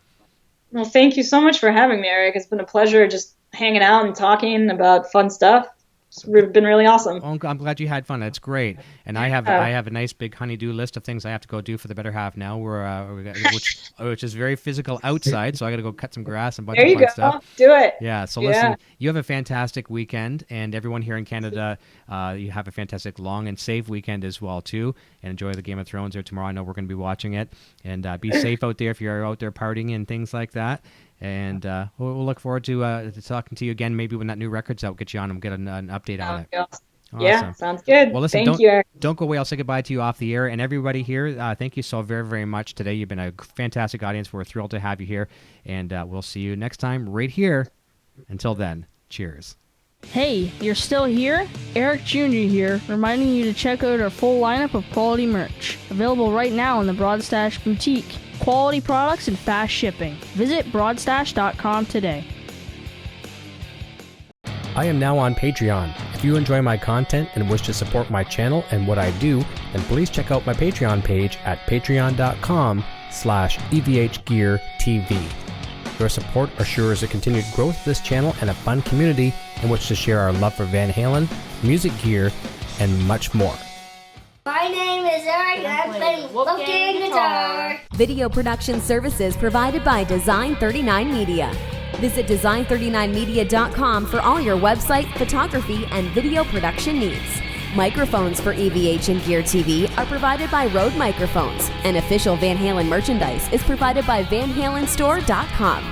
Well, thank you so much for having me, Eric. It's been a pleasure just hanging out and talking about fun stuff. It's been really awesome. Oh, I'm glad you had fun. That's great. And I have a nice big honey-do list of things I have to go do for the better half now, which is very physical outside. So I got to go cut some grass and a bunch of fun stuff. Do it. Yeah. So listen, you have a fantastic weekend, and everyone here in Canada, you have a fantastic long and safe weekend as well too. And enjoy the Game of Thrones there tomorrow. I know we're going to be watching it, and be safe out there if you're out there partying and things like that. And we'll look forward to talking to you again, maybe when that new record's out, get you on and get an update on it. Awesome. Yeah, sounds good. Well, listen, don't go away. I'll say goodbye to you off the air. And everybody here, thank you so very, very much today. You've been a fantastic audience. We're thrilled to have you here. And we'll see you next time right here. Until then, cheers. Hey, you're still here? Eric Jr. here, reminding you to check out our full lineup of quality merch. Available right now in the Broadstash Boutique. Quality products and fast shipping. Visit broadstash.com today. I am now on Patreon. If you enjoy my content and wish to support my channel and what I do, then please check out my Patreon page at patreon.com/evhgeartv. Your support assures the continued growth of this channel and a fun community in which to share our love for Van Halen, music gear, and much more. My name is Eric, and I've been looking guitar. Video production services provided by Design39 Media. Visit design39media.com for all your website, photography, and video production needs. Microphones for EVH and Gear TV are provided by Rode Microphones, and official Van Halen merchandise is provided by vanhalenstore.com.